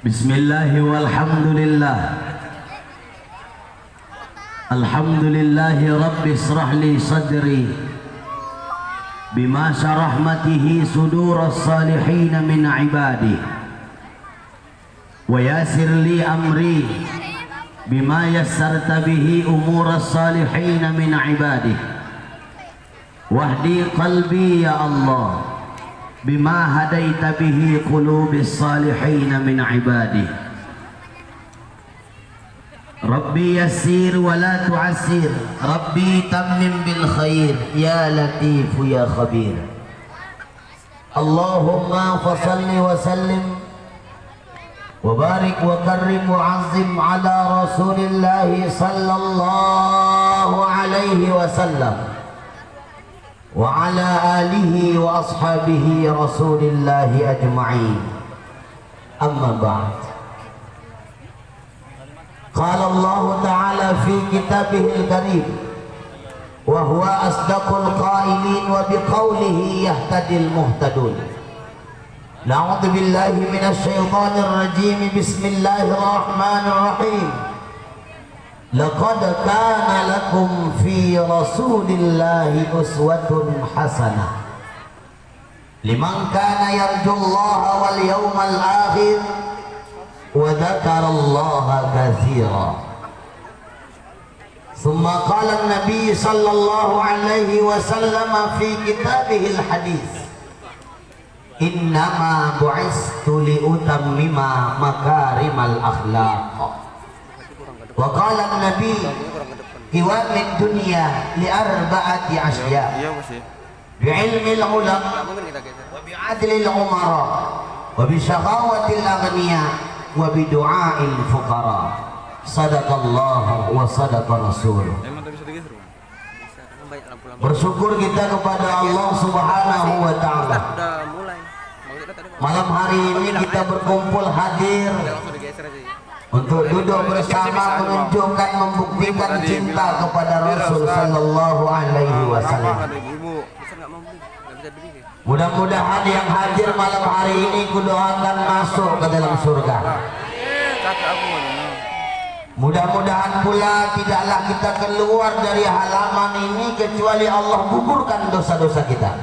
Bismillahi walhamdulillah. Alhamdulillahi rabbi israhli sadri bima syarahmatihi suduras salihin min ibadi wa yasir li amri bima yassarta bihi umuras salihin min ibadi wahdi qalbi ya Allah bima hadaita bihi qulubis salihin min ibadi. Rabbi yassir wa la tu'assir, Rabbi tammim bil khair, ya latif ya khabir. Allahumma fasalli wa sallim wa barik wa karrim wa azim ala rasulillah sallallahu alaihi wasallam wa ala alihi wa ashabihi rasulillahi ajma'in. Amma ba'd. Qala Allah ta'ala fi kitabihil karim wa huwa asdaqul qailin wa biqaulihi yahtadil muhtadun. Na'udzu billahi minasy syaithanir rajim. Bismillahirrahmanirrahim. Laqad kana lakum fi rasulillahi uswatun hasanah liman kana yarjullaha wal yawmal akhir wa dzakarallaha katsira. Thumma qala an-nabiy sallallahu alaihi wasallam fi kitabihil hadits, innama bu'istu li utammima makarimal akhlaq. Wa qala an-nabi qiwamid dunya li arba'ati asya, bi'ilmil ulama wa bi'adlil umara wa bi syakhawatil aghniya wa bi du'ail fuqara. Sadaqallahu wa sadaqa rasuluh. Bersyukur kita kepada Allah Subhanahu wa ta'ala. Malam hari ini kita berkumpul hadir untuk duduk bersama, menunjukkan, membuktikan cinta kepada Rasul sallallahu alaihi wasallam. Mudah-mudahan yang hadir malam hari ini kudoakan masuk ke dalam surga. Mudah-mudahan pula tidaklah kita keluar dari halaman ini kecuali Allah gugurkan dosa-dosa kita.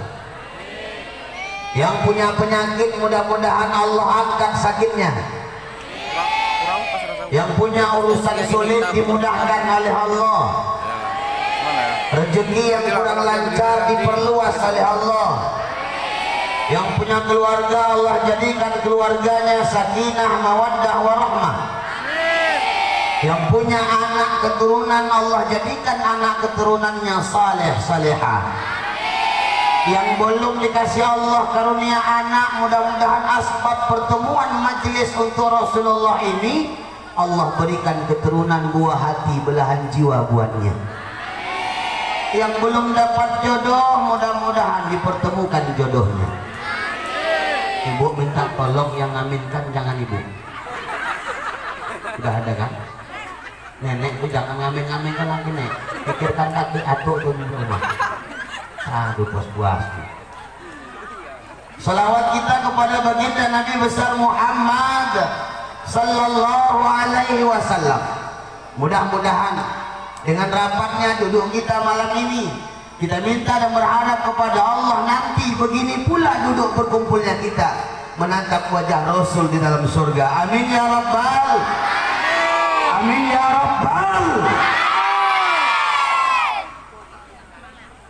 Yang punya penyakit mudah-mudahan Allah angkat sakitnya. Yang punya urusan sulit dimudahkan oleh Allah. Rezeki yang kurang lancar diperluas oleh Allah. Yang punya keluarga Allah jadikan keluarganya sakinah, mawaddah, warahmah. Yang punya anak keturunan Allah jadikan anak keturunannya saleh, salehah. Yang belum dikasih Allah karunia anak, mudah-mudahan asbab pertemuan majelis untuk Rasulullah ini Allah berikan keturunan buah hati, belahan jiwa buatnya. Yang belum dapat jodoh, mudah-mudahan dipertemukan jodohnya. Ibu minta tolong yang ngaminkan jangan ibu. Sudah ada kan? Nenek itu jangan ngamin-ngaminkan lagi nek. Pikirkan kaki atuk tuh di rumah. Aduh puas-puas. Salawat kita kepada baginda Nabi besar Muhammad sallallahu alaihi wasallam. Mudah-mudahan dengan rapatnya duduk kita malam ini, kita minta dan berharap kepada Allah nanti begini pula duduk berkumpulnya kita menatap wajah Rasul di dalam surga. Amin ya rabbal, amin ya rabbal.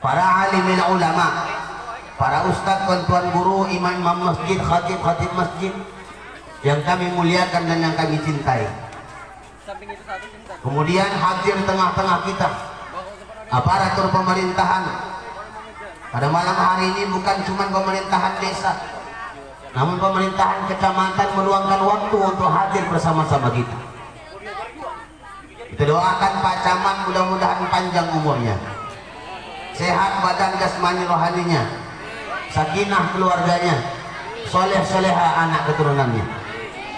Para alimil ulama, para ustadz, tuan-tuan guru, imam-imam masjid, khatib-khatib masjid yang kami muliakan dan yang kami cintai. Kemudian hadir tengah-tengah kita aparatur pemerintahan, Pada malam hari ini bukan cuma pemerintahan desa, namun pemerintahan kecamatan meluangkan waktu untuk hadir bersama-sama kita. Kita doakan Pak Camat mudah-mudahan panjang umurnya, sehat badan jasmani rohaninya, sakinah keluarganya, soleh-soleha anak keturunannya.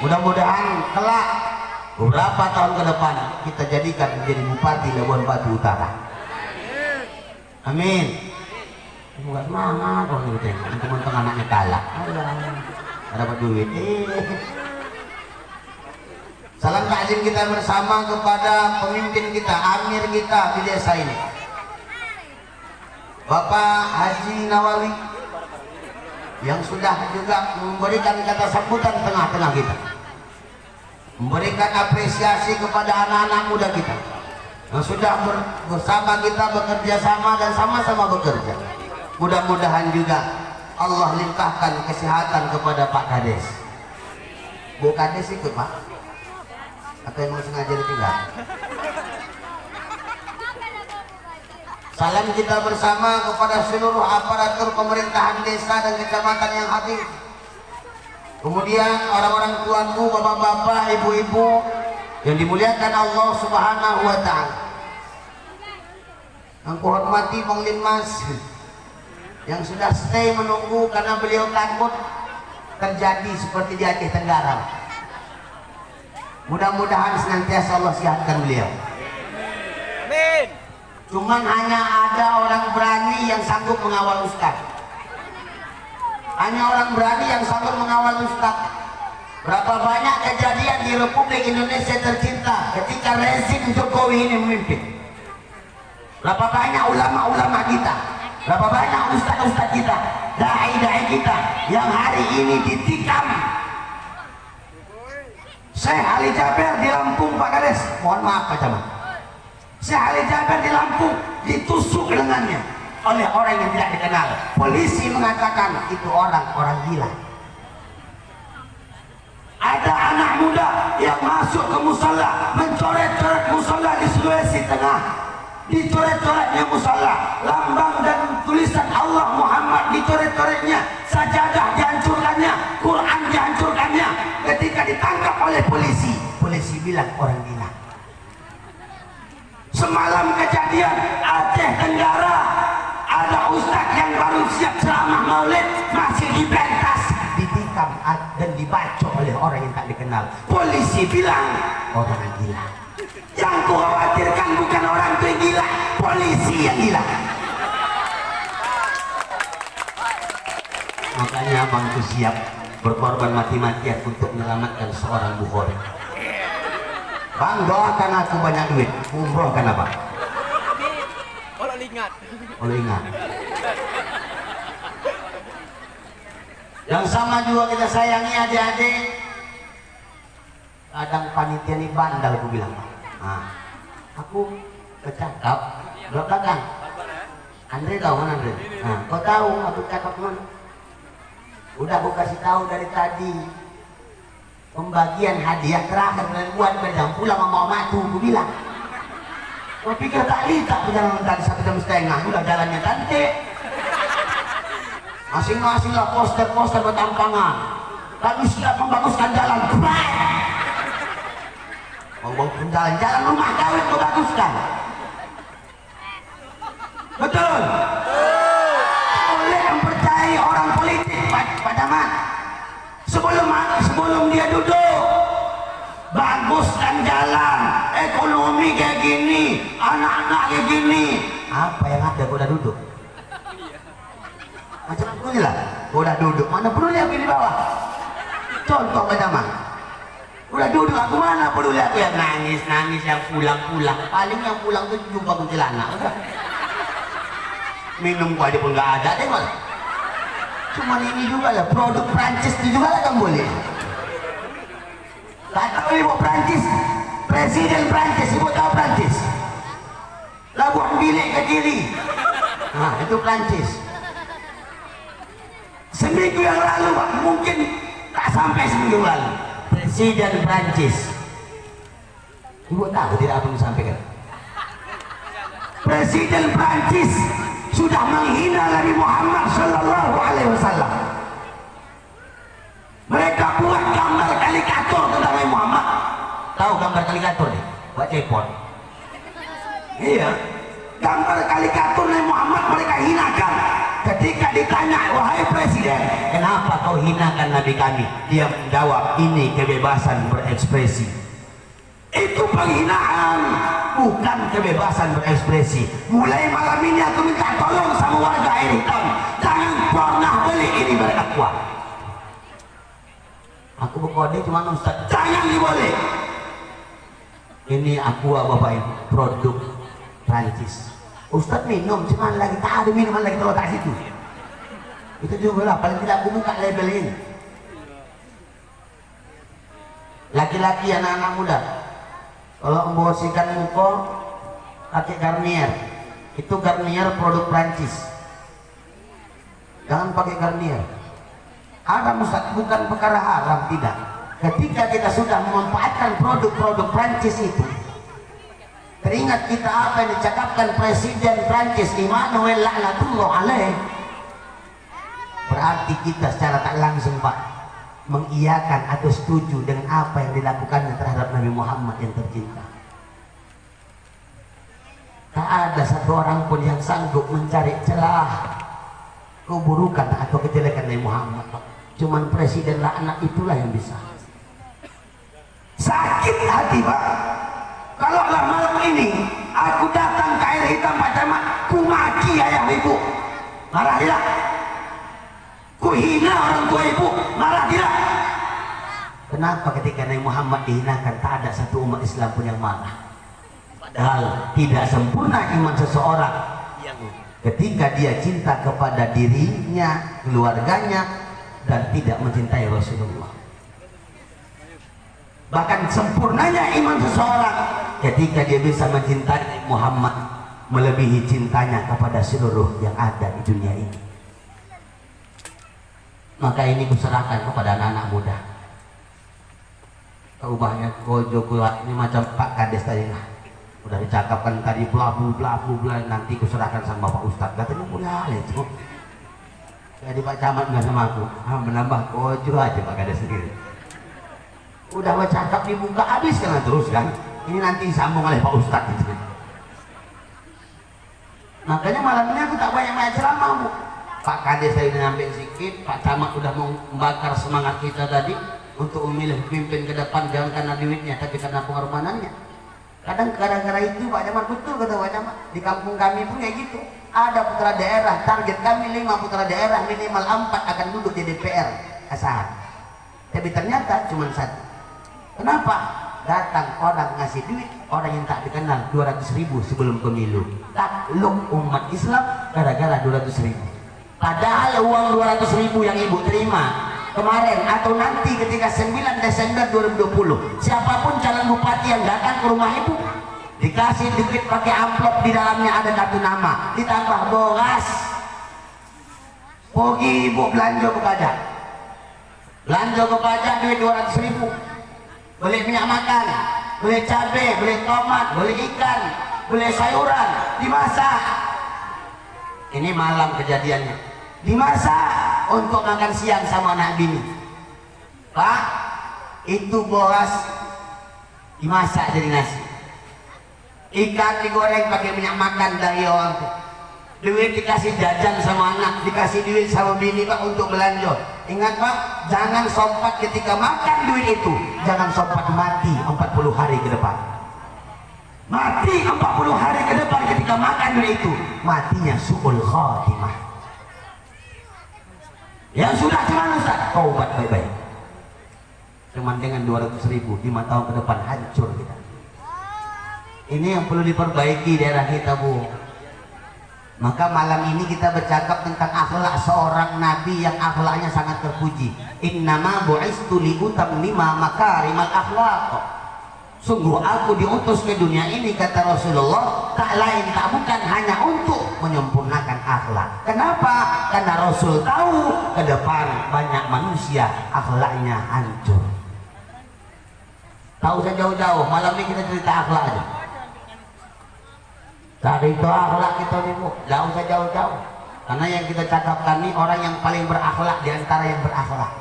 Mudah-mudahan kelak beberapa tahun ke depan kita jadikan menjadi Bupati Labuan Batu Utara. Amin. Bukan semangat orang itu, teman-teman anaknya kalah, dapat duit. Salam takzim kita bersama kepada pemimpin kita, amir kita di desa ini, Bapak Haji Nawawi, yang sudah juga memberikan kata sambutan tengah-tengah kita, memberikan apresiasi kepada anak-anak muda kita yang sudah bersama kita bekerja sama dan sama-sama bekerja. Mudah-mudahan juga Allah limpahkan kesehatan kepada Pak Kades. Bu Kades ikut Pak? Atau emang sengaja ditinggal? Salam kita bersama kepada seluruh aparatur pemerintahan desa dan kecamatan yang hadir. Kemudian orang-orang tuanku, bapak-bapak, ibu-ibu yang dimuliakan Allah Subhanahu wa Ta'ala. Yang kuhormati Bang Linmas yang sudah stay menunggu karena beliau takut terjadi seperti di Aceh Tenggara. Mudah-mudahan senantiasa Allah sehatkan beliau. Amin. Cuman hanya ada orang berani yang sanggup mengawal Ustaz. Hanya orang berani yang sanggup mengawal Ustaz. Berapa banyak kejadian di Republik Indonesia tercinta ketika rezim Jokowi ini memimpin. Berapa banyak ulama-ulama kita, berapa banyak ustaz-ustaz kita, dai-dai kita yang hari ini ditikam. Syekh Ali Jaber di Lampung Pak Kades, mohon maaf Pak Camat, Syekh Ali Jaber di Lampung ditusuk lengannya oleh orang yang tidak dikenal. Polisi mengatakan itu orang gila. Ada anak muda yang masuk ke musola, mencoret-coret musola di Sulawesi Tengah. Dicoret-coretnya musola, lambang dan tulisan Allah Muhammad dicoret-coretnya, sajadah dihancurkannya, Quran dihancurkannya. Ketika ditangkap oleh polisi, polisi bilang orang gila. Semalam kejadian Aceh Tenggara, ada ustaz yang baru siap ceramah maulid masih dibentas, ditikam dan dibaca oleh orang yang tak dikenal. Polisi bilang orang gila. Yang khawatirkan bukan orang itu yang gila, polisi yang gila. Makanya abang itu siap berkorban mati-matian untuk menyelamatkan seorang Bukhari. Bang, doakan aku banyak duit. Umroh kan apa? Kalau ingat. Kalau ingat. Yang sama juga kita sayangi adik-adik. Kadang panitia ini bandal, aku bilang. Nah, aku bercakap belakang. Andre tahu mana Andre? Nah, kau tahu aku cakap mana? Udah aku kasih tahu dari tadi. Pembagian hadiah terakhir dan buat berjam pulang sama matu, aku bilang. Kau pikir tak lihat perjalanan tadi 1,5 jam, udah jalannya cantik. Masing-masing lah poster-poster bertampangan. Kami siap membaguskan jalan. Membangun jalan rumah kau itu baguskan. Betul? Boleh mempercayai orang politik Pak Camat. Sebelum dia duduk, baguskan jalan, ekonomi kayak gini, anak-anak kayak gini. Apa yang ada kau udah duduk? Macam apa lah? Kau udah duduk, mana perlu lihat di bawah? Contoh Pak Camat. Udah duduk aku mana perlu lihat yang nangis yang pulang paling yang pulang tuh jumpa kuntilanak udah minum gua dia pun nggak ada deh malah cuman ini juga lah produk Prancis itu juga lah kan boleh tak tahu ibu Prancis presiden Prancis ibu tahu Prancis Labuan Bilik ke kiri nah itu Prancis seminggu yang lalu Pak mungkin tak sampai seminggu lalu Presiden Prancis, ibu tahu tidak apa yang disampaikan? Presiden Prancis sudah menghina Nabi Muhammad Sallallahu Alaihi Wasallam. Mereka buat gambar karikatur tentang Nabi Muhammad. Tahu gambar karikatur nih? Buat cepot. Iya, gambar karikatur Nabi Muhammad mereka hinakan. Ketika ditanya, wahai presiden, kenapa kau hinakan Nabi kami? Dia menjawab, ini kebebasan berekspresi. Itu penghinaan, bukan kebebasan berekspresi. Mulai malam ini aku minta tolong sama warga Air Hitam, jangan pernah beli ini mereka kuat. Aku berkode cuma Ustaz, jangan diboleh. Ini aqua bapak ibu, produk Prancis. Ustaz minum, cuman lagi tak ada minuman lagi kalau tak situ. Itu juga lah, paling tidak aku buka label ini. Laki-laki, anak-anak muda, kalau membersihkan muka pakai Garnier. Itu Garnier produk Prancis. Jangan pakai Garnier. Haram Ustaz, bukan perkara haram, tidak. Ketika kita sudah memanfaatkan produk-produk Prancis itu, teringat kita apa yang dicakapkan Presiden Prancis Emmanuel La'natullah alaih, berarti kita secara tak langsung Pak mengiyakan atau setuju dengan apa yang dilakukannya terhadap Nabi Muhammad yang tercinta. Tak ada satu orang pun yang sanggup mencari celah keburukan atau kejelekan Nabi Muhammad Pak. Cuman Presiden laknat itulah yang bisa. Sakit hati Pak. Kalau lah malam ini aku datang ke Air Hitam Pak Camat, ku maki ayah ibu, marah tidak? Ku hina orang tua ibu, marah tidak? Kenapa ketika Nabi Muhammad dihinakan tak ada satu umat Islam pun yang marah? Padahal tidak sempurna iman seseorang yang ketika dia cinta kepada dirinya, keluarganya, dan tidak mencintai Rasulullah. Bahkan sempurnanya iman seseorang ketika dia bisa mencintai Muhammad melebihi cintanya kepada seluruh yang ada di dunia ini. Maka ini kuserahkan kepada anak-anak muda. Ubahnya kojo kuat ini macam Pak Kades tadi lah. Udah dicakapkan tadi belabu nanti kuserahkan sama Bapak Ustadz. Katanya boleh itu. Jadi Pak Camat nggak sama aku. Menambah kojo aja Pak Kades sendiri. Udah bercakap dibuka habis kan terus kan. Ini nanti sambung oleh Pak Ustadz gitu. Makanya malam ini aku tak banyak ceramah Bu. Pak Kades saya udah nyampe sedikit, Pak Camat udah mau membakar semangat kita tadi untuk memilih pemimpin ke depan, jangan karena duitnya tapi karena pengorbanannya. Kadang gara-gara itu Pak Camat, betul kata Pak Camat, di kampung kami pun kayak gitu. Ada putra daerah, target kami 5 putra daerah, minimal 4 akan duduk di DPR Asahan. Tapi ternyata cuma 1. Kenapa? Datang orang ngasih duit, orang yang tak dikenal 200.000 sebelum pemilu. Takluk umat Islam gara-gara 200.000. Padahal uang 200.000 yang ibu terima kemarin atau nanti ketika 9 Desember 2020, siapapun calon bupati yang datang ke rumah ibu dikasih duit pakai amplop, di dalamnya ada kartu nama, ditambah boras. Pergi ibu belanja ke pajak, duit 200.000. Boleh minyak makan, boleh cabai, boleh tomat, boleh ikan, boleh sayuran, dimasak. Ini malam kejadiannya, dimasak untuk makan siang sama anak bini. Pak, itu boras dimasak jadi nasi, ikan digoreng pakai minyak makan dari orang tuh. Duit dikasih jajan sama anak, dikasih duit sama bini Pak untuk belanja. Ingat Pak, jangan sompat ketika makan duit itu, jangan sompat mati 40 hari ke depan. Mati 40 hari ke depan ketika makan duit itu, matinya su'ul khatimah. Yang sudah cuman Ustaz, taubat baik-baik. Cuman dengan 200.000 5 tahun ke depan hancur kita. Ini yang perlu diperbaiki daerah kita Bu. Maka malam ini kita bercakap tentang akhlak seorang nabi yang akhlaknya sangat terpuji. Innama bu'istu liutammima makarimal akhlaq. Sungguh aku diutus ke dunia ini kata Rasulullah, tak lain tak bukan hanya untuk menyempurnakan akhlak. Kenapa? Karena Rasul tahu ke depan banyak manusia akhlaknya hancur. Tahu saya jauh-jauh, malam ini kita cerita akhlak aja. Cari itu akhlak kita nih Bu, jauh usah jauh-jauh. Karena yang kita cakapkan nih orang yang paling berakhlak di antara yang berakhlak.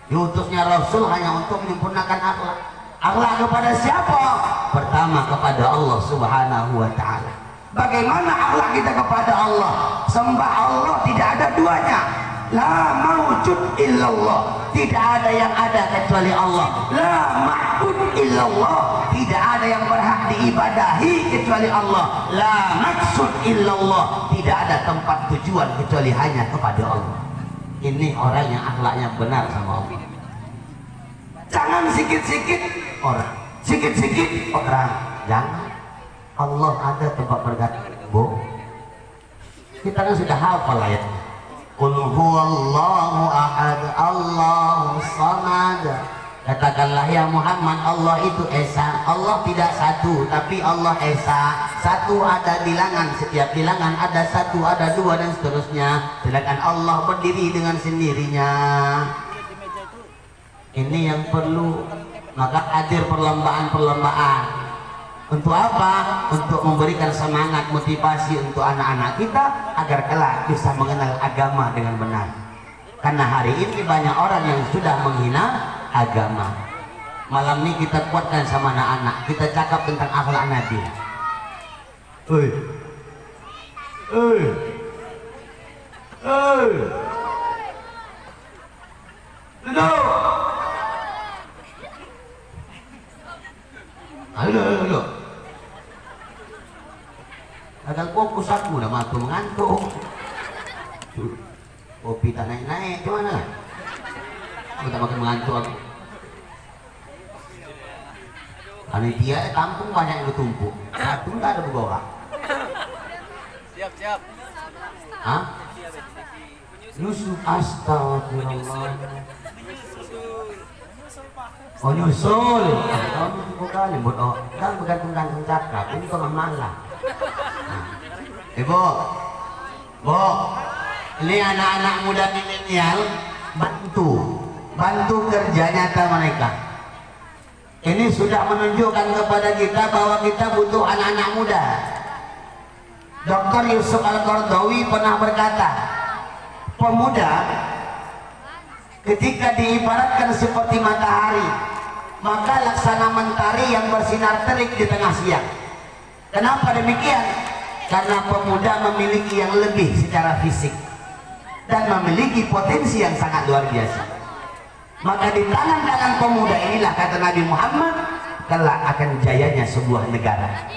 Diutusnya Rasul hanya untuk menyempurnakan akhlak. Akhlak kepada siapa? Pertama kepada Allah Subhanahu wa Ta'ala. Bagaimana akhlak kita kepada Allah? Sembah Allah tidak ada duanya. La mawjud illallah, tidak ada yang ada kecuali Allah. La ma'bud illallah, tidak ada yang berhak diibadahi kecuali Allah. La maksud illallah, tidak ada tempat tujuan kecuali hanya kepada Allah. Ini orang yang akhlaknya benar sama Allah. Jangan sikit-sikit orang, sikit-sikit orang. Jangan. Allah ada tempat berkata, Bu. Kita kan sudah hafal ayatnya. Qul huwallahu ahad, Allahu samad. Katakanlah ya Muhammad, Allah itu esa. Allah tidak satu, tapi Allah esa. Satu ada bilangan, setiap bilangan ada satu, ada dua dan seterusnya. Sedangkan Allah berdiri dengan sendirinya. Ini yang perlu. Maka hadir perlombaan-perlombaan. Untuk apa? Untuk memberikan semangat, motivasi untuk anak-anak kita agar kelak bisa mengenal agama dengan benar. Karena hari ini banyak orang yang sudah menghina agama. Malam ini kita kuatkan sama anak-anak. Kita cakap tentang akhlak Nabi. Duduk. Ayo. Agak fokus aku udah mati mengantuk. Kopi tak naik-naik gimana? Aku tak makin mengantuk aku. Panitia kampung banyak yang bertumpuk. Satu nggak ada bergorak. Siap. Hah? Yusuf astagfirullah. Oh nyusul. Bukan bodoh. Kan bergantung-gantung cakap. Ini kok malah. Bu, ini anak-anak muda milenial bantu kerja nyata mereka. Ini sudah menunjukkan kepada kita bahwa kita butuh anak-anak muda. Dr. Yusuf Al-Qaradawi pernah berkata, pemuda ketika diibaratkan seperti matahari, maka laksana mentari yang bersinar terik di tengah siang. Kenapa demikian? Karena pemuda memiliki yang lebih secara fisik dan memiliki potensi yang sangat luar biasa. Maka di tangan-tangan pemuda inilah, kata Nabi Muhammad, kelak akan jayanya sebuah negara.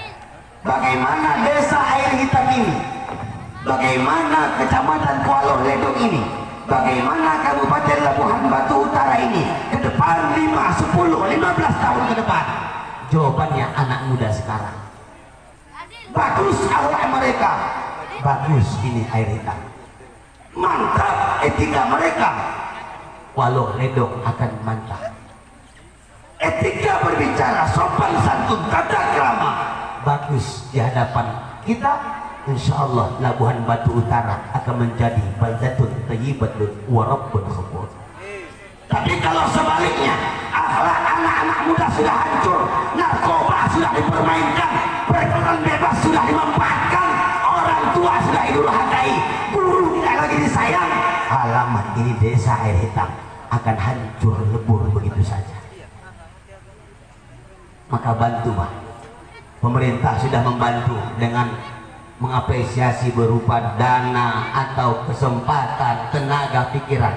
Bagaimana desa Air Hitam ini, bagaimana kecamatan Kuala Ledong ini, bagaimana Kabupaten Labuhan Batu Utara ini ke depan 5, 10, 15 tahun ke depan? Jawabannya anak muda sekarang. Bagus akhlak mereka, bagus ini Air Hitam, mantap etika mereka. Walau Ledong akan mantap. Etika berbicara, sopan santun, tata krama bagus di hadapan kita. Insya Allah Labuhan Batu Utara akan menjadi baldatun thayyibatun wa rabbun ghafur. Tapi kalau sebaliknya, akhlak anak-anak muda sudah hancur, narkoba sudah dipermainkan, pergaulan bebas sudah dimanfaatkan, orang tua sudah idul-adai, guru tidak lagi disayang, alamat ini desa Air Hitam akan hancur lebur begitu saja. Maka bantu Pak. Pemerintah sudah membantu dengan mengapresiasi berupa dana atau kesempatan, tenaga, pikiran.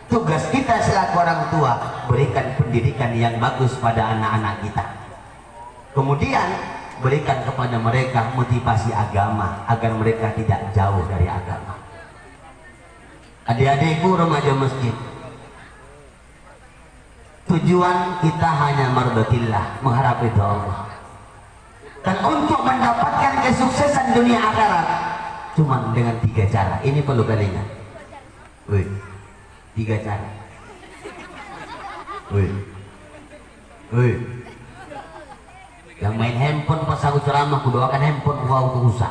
Tugas kita selaku orang tua, berikan pendidikan yang bagus pada anak-anak kita. Kemudian berikan kepada mereka motivasi agama agar mereka tidak jauh dari agama. Adik-adikku remaja masjid, tujuan kita hanya mardatillah, mengharap ridha Allah. Dan untuk mendapatkan kesuksesan dunia akhirat cuma dengan 3 cara. Ini perlu kalian ingat. 3 cara. Yang main handphone pas aku ceramah, aku doakan handphone gua untuk rusak.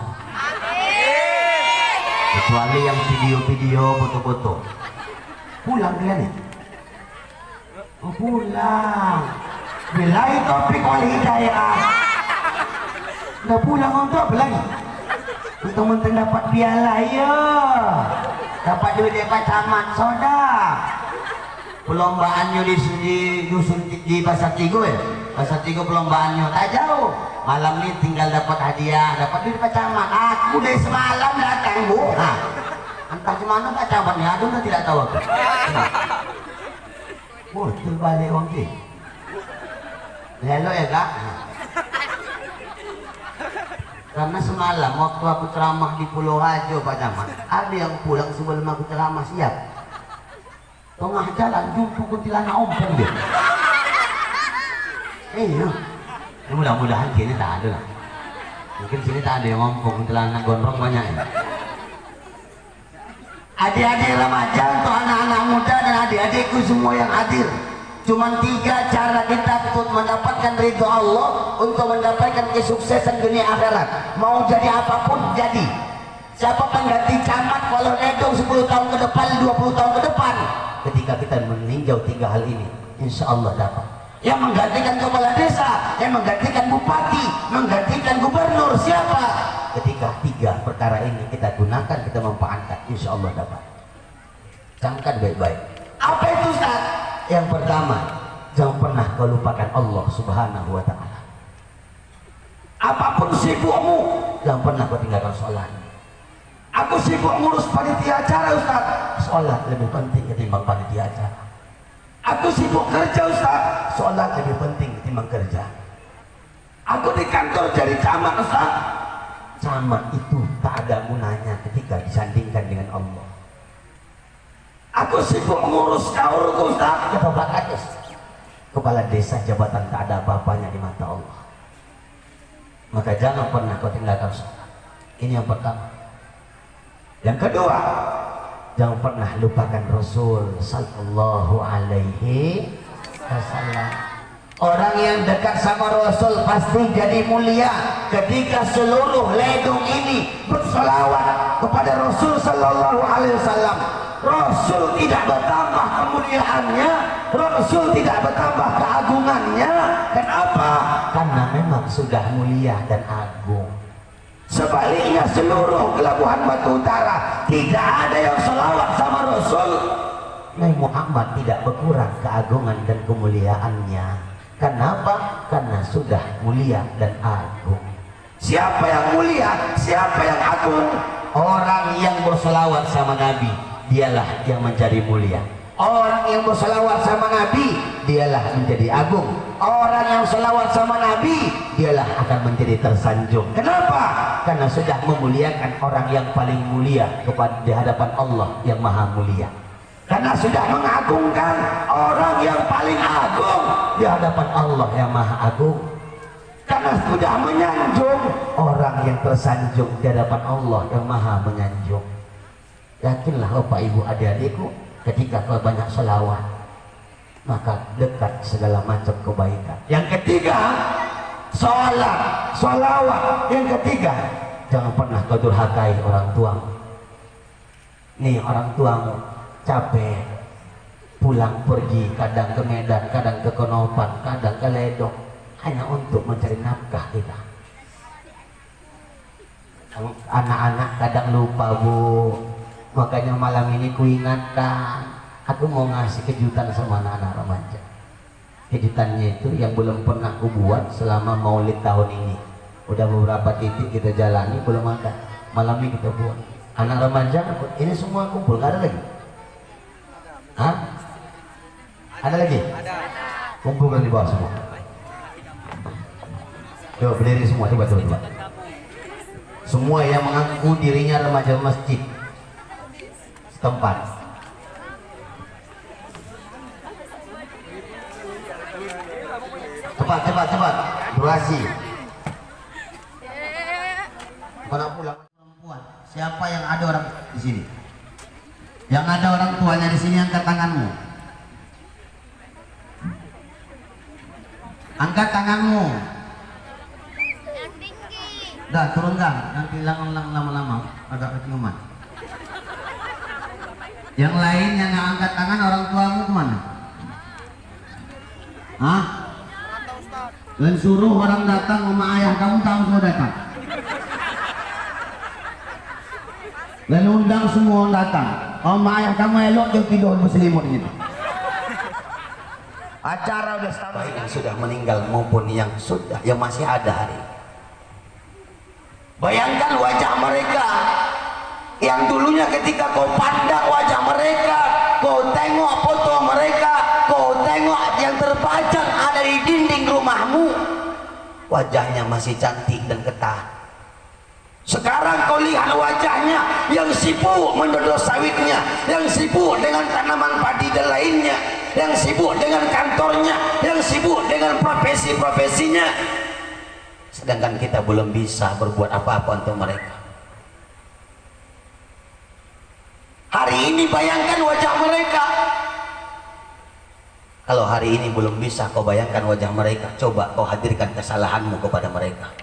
Kecuali yang video-video, foto-foto. Pulang kalian ya? Oh, pulang. Billahi taufiq wal hidayah. Udah pulang untuk apa lagi? Untuk dapat piala ya. Dapat duit dari Pak Camat soda. Perlombaannya di dusun di Pasar Tigo ya. Pasar Tigo perlombaannya tak jauh. Malam ini tinggal dapat hadiah, dapat duit Pak Camat. Aku dari semalam datang bu. Nah, entah gimana Pak Camatnya, aduh udah tidak tahu aku. Betul balik orang ni. Hello ya kak. Karena semalam waktu aku ceramah di Pulau Rajo Pak Camat, ada yang pulang sebelum aku ceramah siap. Tengah jalan jumpa kuntilanak ompong dia. Iya. Mudah-mudahan sini tak ada lah. Mungkin sini tak ada yang ompong kuntilanak gondrong banyak ya. Adik-adik remaja untuk anak-anak muda dan adik-adikku semua yang hadir. Cuma 3 cara kita untuk mendapatkan ridho Allah, untuk mendapatkan kesuksesan dunia akhirat. Mau jadi apapun jadi. Siapa pengganti camat kalau nedong 10 tahun ke depan, 20 tahun ke depan. Ketika kita meninjau 3 hal ini, insya Allah dapat. Yang menggantikan kepala desa, yang menggantikan bupati, menggantikan gubernur, siapa? Ketika 3 perkara ini kita gunakan, kita manfaatkan, insya Allah dapat. Camkan baik-baik. Apa itu Ustaz? Yang pertama, jangan pernah kau lupakan Allah Subhanahu wa ta'ala. Apapun sibukmu, jangan pernah kau tinggalkan sholat. Aku sibuk ngurus panitia acara Ustaz. Sholat lebih penting ketimbang panitia acara. Aku sibuk kerja Ustaz. Sholat lebih penting ketimbang kerja. Aku di kantor jadi camat Ustaz. Camat itu tak ada gunanya ketika disandingkan dengan Allah. Aku sibuk ngurus kaurku Ustaz. Ya Bapak Kades. Kepala desa jabatan tak ada apa-apanya di mata Allah. Maka jangan pernah kau tinggalkan sholat. Ini yang pertama. Yang kedua, jangan pernah lupakan Rasul sallallahu alaihi wasallam. Orang yang dekat sama Rasul pasti jadi mulia ketika seluruh ledung ini bersolawat kepada Rasul sallallahu alaihi wasallam. Rasul tidak bertambah kemuliaannya, Rasul tidak bertambah keagungannya. Kenapa? Karena memang sudah mulia dan agung. Sebaliknya seluruh Pelabuhan Batu Utara tidak ada yang selawat sama Rasul. Nabi Muhammad tidak berkurang keagungan dan kemuliaannya. Kenapa? Karena sudah mulia dan agung. Siapa yang mulia? Siapa yang agung? Orang yang berselawat sama Nabi, dialah yang menjadi mulia. Orang yang berselawat sama Nabi, dialah menjadi agung. Orang yang selawat sama Nabi, dialah akan menjadi tersanjung. Kenapa? Karena sudah memuliakan orang yang paling mulia kepada di hadapan Allah yang maha mulia. Karena sudah mengagungkan orang yang paling agung di hadapan Allah yang maha agung. Karena sudah menyanjung orang yang tersanjung di hadapan Allah yang maha menyanjung. Yakinlah Bapak Ibu adik-adikku, ketika kau banyak selawat, maka dekat segala macam kebaikan. Yang ketiga, sholat, sholawat. Yang ketiga, jangan pernah kau durhakai orang tuamu. Nih orang tuamu capek, pulang pergi, kadang ke Medan, kadang ke Konopan, kadang ke Ledok, hanya untuk mencari nafkah kita. Anak-anak kadang lupa bu. Makanya malam ini ku ingatkan, aku mau ngasih kejutan sama anak-anak remaja. Kejutannya itu yang belum pernah ku buat selama Maulid tahun ini. Udah beberapa titik kita jalani, belum ada. Malam ini kita buat. Anak remaja ini semua kumpul, gak ada lagi? Hah? Ada lagi? Ada. Kumpulkan di bawah semua. Coba berdiri semua, coba. Semua yang mengaku dirinya remaja masjid tempat. Cepat. Durasi. Mana pulang perempuan? Siapa yang ada orang di sini? Yang ada orang tuanya di sini, angkat tanganmu. Angkat tanganmu. Yang tinggi. Dah turunkan, nanti lama-lama agak keciuman. Yang lain yang nggak angkat tangan orang tuamu kemana? Hah? Dan suruh orang datang sama ayah kamu tahu semua datang. Dan undang semua orang datang. Sama ayah kamu elok dia tidur berselimut gitu. Acara udah setahun. Baik yang sudah meninggal maupun yang sudah yang masih ada hari. Bayangkan wajah mereka yang dulunya ketika kau pandang wajah mereka, kau tengok foto mereka, kau tengok yang terpajang ada di dinding rumahmu, wajahnya masih cantik dan getah. Sekarang kau lihat wajahnya yang sibuk mendodol sawitnya, yang sibuk dengan tanaman padi dan lainnya, yang sibuk dengan kantornya, yang sibuk dengan profesi-profesinya. Sedangkan kita belum bisa berbuat apa-apa untuk mereka. Hari ini bayangkan wajah mereka. Kalau hari ini belum bisa kau bayangkan wajah mereka, coba kau hadirkan kesalahanmu kepada mereka.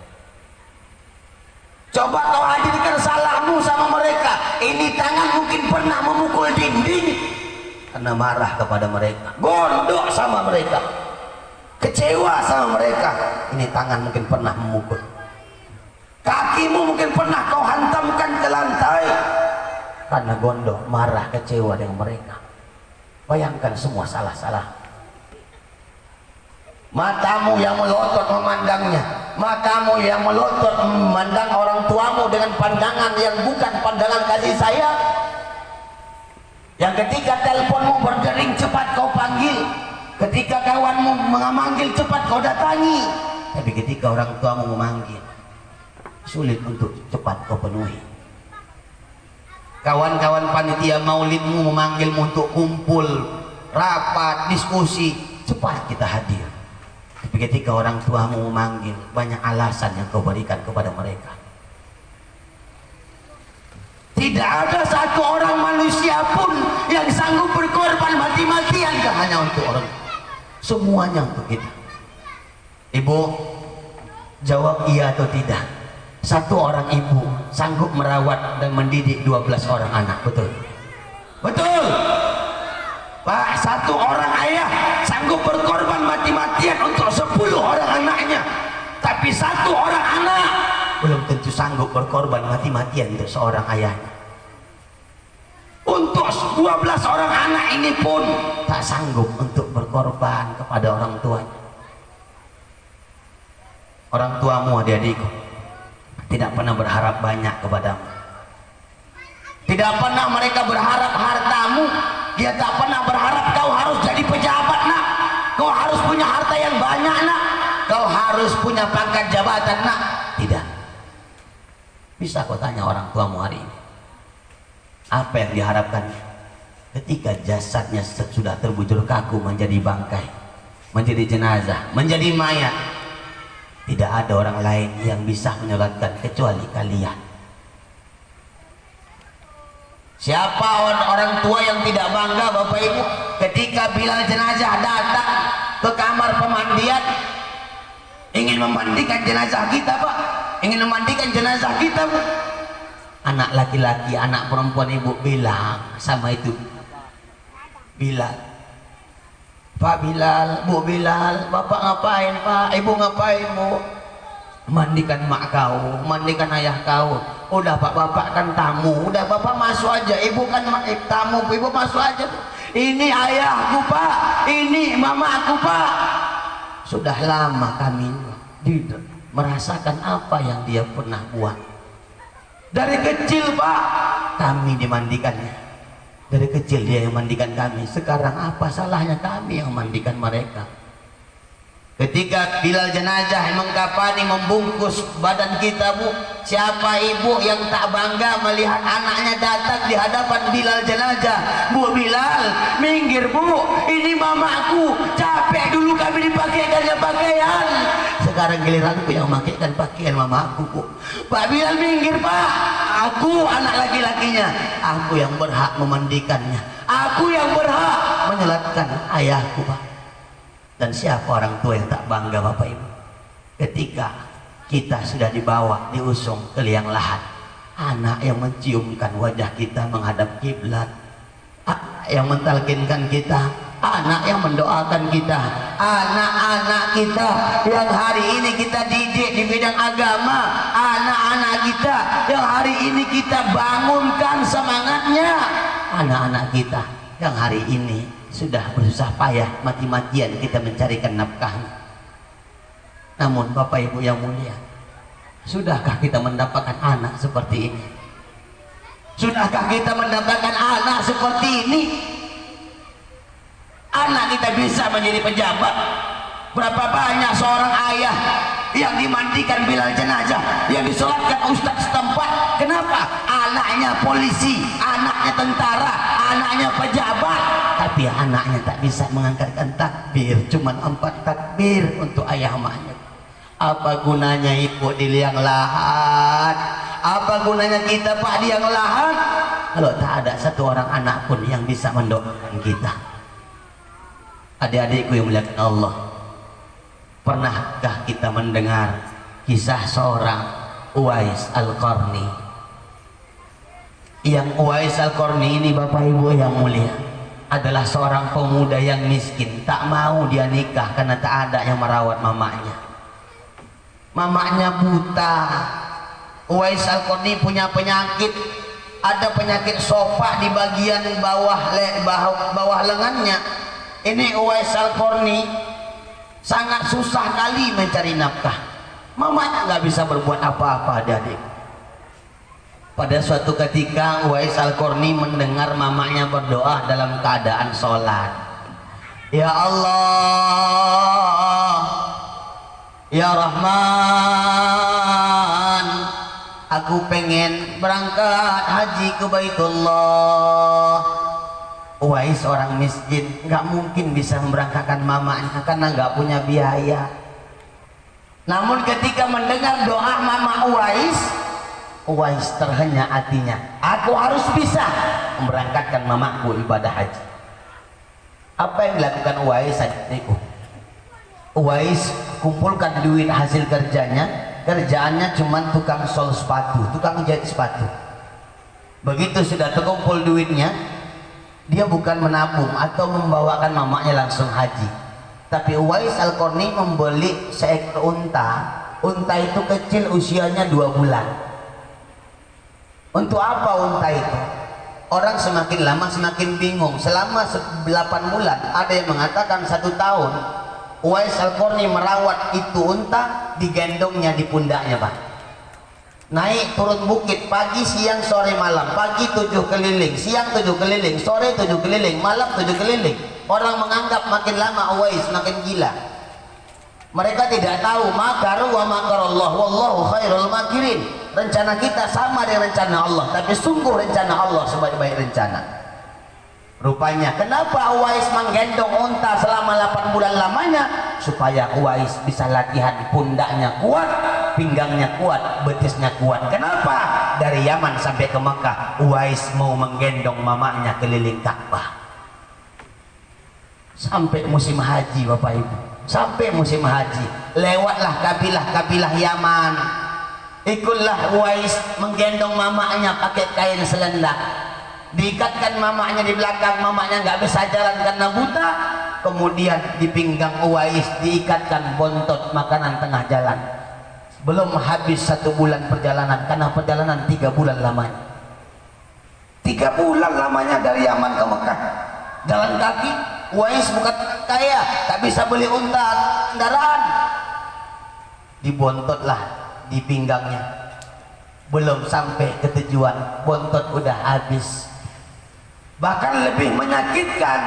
Coba kau hadirkan salahmu sama mereka. Ini tangan mungkin pernah memukul dinding karena marah kepada mereka, gondok sama mereka, kecewa sama mereka. Ini tangan mungkin pernah memukul. Kakimu mungkin pernah kau hantamkan ke lantai karena gondok, marah, kecewa dengan mereka. Bayangkan semua salah-salah. Matamu yang melotot memandangnya, matamu yang melotot memandang orang tuamu dengan pandangan yang bukan pandangan kasih sayang. Yang ketika teleponmu berdering cepat kau panggil, ketika kawanmu memanggil cepat kau datangi, tapi ketika orang tuamu memanggil sulit untuk cepat kau penuhi. Kawan-kawan panitia maulidmu memanggilmu untuk kumpul, rapat, diskusi, cepat kita hadir. Tapi ketika orang tuamu memanggil, banyak alasan yang kau berikan kepada mereka. Tidak ada satu orang manusia pun yang sanggup berkorban mati-matian hanya untuk orang. Semuanya untuk kita. Ibu, jawab iya atau tidak. Satu orang ibu sanggup merawat dan mendidik 12 orang anak, betul? Betul? Pak, satu orang ayah sanggup berkorban mati-matian untuk 10 orang anaknya, tapi satu orang anak belum tentu sanggup berkorban mati-matian untuk seorang ayahnya. Untuk 12 orang anak ini pun tak sanggup untuk berkorban kepada orang tuanya. Orang tuamu, adik-adikku, tidak pernah berharap banyak kepadamu. Tidak pernah mereka berharap hartamu. Dia tak pernah berharap kau harus jadi pejabat, nak. Kau harus punya harta yang banyak, nak. Kau harus punya pangkat jabatan, nak. Tidak. Bisa kau tanya orang tuamu hari ini, apa yang diharapkannya? Ketika jasadnya sudah terbujur kaku menjadi bangkai, menjadi jenazah, menjadi mayat, tidak ada orang lain yang bisa menyolatkan kecuali kalian. Siapa orang tua yang tidak bangga, Bapak Ibu, ketika bila jenazah datang ke kamar pemandian, ingin memandikan jenazah kita, Pak, ingin memandikan jenazah kita, Pak. Anak laki-laki, anak perempuan ibu bilang sama itu Bilal, Pak Bilal, Bu Bilal, Bapak ngapain, Pak? Ibu ngapain, Bu? Mandikan mak kau, mandikan ayah kau. Udah Pak, Bapak kan tamu, udah Bapak masuk aja. Ibu kan tamu, Ibu masuk aja. Ini ayahku, Pak, ini mamaku, Pak. Sudah lama kami merasakan apa yang dia pernah buat. Dari kecil, Pak, kami dimandikannya. Dari kecil dia yang mandikan kami. Sekarang apa salahnya kami yang mandikan mereka? Ketika Bilal jenazah mengkafani, membungkus badan kita, Bu, siapa ibu yang tak bangga melihat anaknya datang di hadapan Bilal jenazah? Bu Bilal, minggir, Bu, ini mamaku, capek dulu kami dipakaikannya pakaian, sekarang giliranku yang memakaikan pakaian mamaku, Bu. Pak Bilal, minggir, Pak, aku anak laki-lakinya, aku yang berhak memandikannya, aku yang berhak menyolatkan ayahku, Pak. Dan siapa orang tua yang tak bangga, Bapak Ibu, ketika kita sudah dibawa, diusung ke liang lahat, anak yang menciumkan wajah kita menghadap kiblat, anak yang mentalkinkan kita, anak yang mendoakan kita, anak-anak kita yang hari ini kita didik di bidang agama, anak-anak kita yang hari ini kita bangunkan semangatnya, anak-anak kita yang hari ini sudah berusaha payah mati-matian kita mencarikan nafkah. Namun Bapak Ibu yang mulia, sudahkah kita mendapatkan anak seperti ini? Sudahkah kita mendapatkan anak seperti ini? Anak kita bisa menjadi pejabat. Berapa banyak seorang ayah yang dimandikan bilal jenazah, yang disolatkan ustaz setempat. Kenapa? Anaknya polisi, anaknya tentara, anaknya pejabat, tapi anaknya tak bisa mengangkatkan takbir. Cuman 4 takbir untuk ayah maknya. Apa gunanya ibu di liang lahat? Apa gunanya kita pak di liang lahat kalau tak ada satu orang anak pun yang bisa mendoakan kita? Adik-adikku yang muliakan Allah, pernahkah kita mendengar kisah seorang Uwais Al-Qarni? Yang Uwais Al-Qarni ini Bapak Ibu yang mulia adalah seorang pemuda yang miskin, tak mau dia nikah karena tak ada yang merawat mamanya. Mamanya buta. Uwais Al-Qarni punya penyakit, ada penyakit sopak di bagian bawah lengannya. Ini Uwais Al-Qarni sangat susah kali mencari nafkah. Mamanya nggak bisa berbuat apa-apa, adik-adik. Pada suatu ketika Uwais Al-Qarni mendengar mamanya berdoa dalam keadaan sholat. Ya Allah, Ya Rahman, aku pengen berangkat haji ke Baitullah. Uwais orang miskin, nggak mungkin bisa memberangkatkan mamanya karena nggak punya biaya. Namun ketika mendengar doa mama Uwais terhenyak hatinya. Aku harus bisa memberangkatkan mamaku ibadah haji. Apa yang dilakukan Uwais? Uwais kumpulkan duit hasil kerjanya. Kerjaannya cuma tukang sol sepatu, tukang jahit sepatu. Begitu sudah terkumpul duitnya, dia bukan menabung atau membawakan mamanya langsung haji, tapi Uwais Al-Qarni membeli seekor unta. Unta itu kecil, usianya 2 bulan. Untuk apa unta itu? Orang semakin lama semakin bingung. Selama 8 bulan, ada yang mengatakan 1 tahun, Uwais Al-Qarni merawat itu unta, digendongnya di pundaknya, Pak. Naik turun bukit, pagi siang sore malam, pagi 7 keliling, siang 7 keliling, sore 7 keliling, malam 7 keliling. Orang menganggap makin lama Uwais makin gila. Mereka tidak tahu makaru wa makarallah wallahu khairul makirin. Rencana kita sama dengan rencana Allah, tapi sungguh rencana Allah sebaik-baik rencana. Rupanya kenapa Uwais menggendong unta selama 8 bulan lamanya? Supaya Uwais bisa latihan pundaknya kuat, pinggangnya kuat, betisnya kuat. Kenapa? Dari Yaman sampai ke Mekah, Uwais mau menggendong mamanya keliling Ka'bah. Sampai musim haji Bapak Ibu, sampai musim haji, lewatlah kabilah-kabilah Yaman. Ikutlah Uwais menggendong mamanya pakai kain selendang. Diikatkan mamanya di belakang, mamanya nggak bisa jalan karena buta. Kemudian di pinggang Uwais diikatkan bontot makanan tengah jalan. Belum habis 1 bulan perjalanan, karena perjalanan 3 bulan lamanya. 3 bulan lamanya dari Yaman ke Mekah, jalan kaki. Uwais bukan kaya, tak bisa beli unta kendaraan. Dibontotlah di pinggangnya. Belum sampai ke tujuan, bontot udah habis. Bahkan lebih menyakitkan,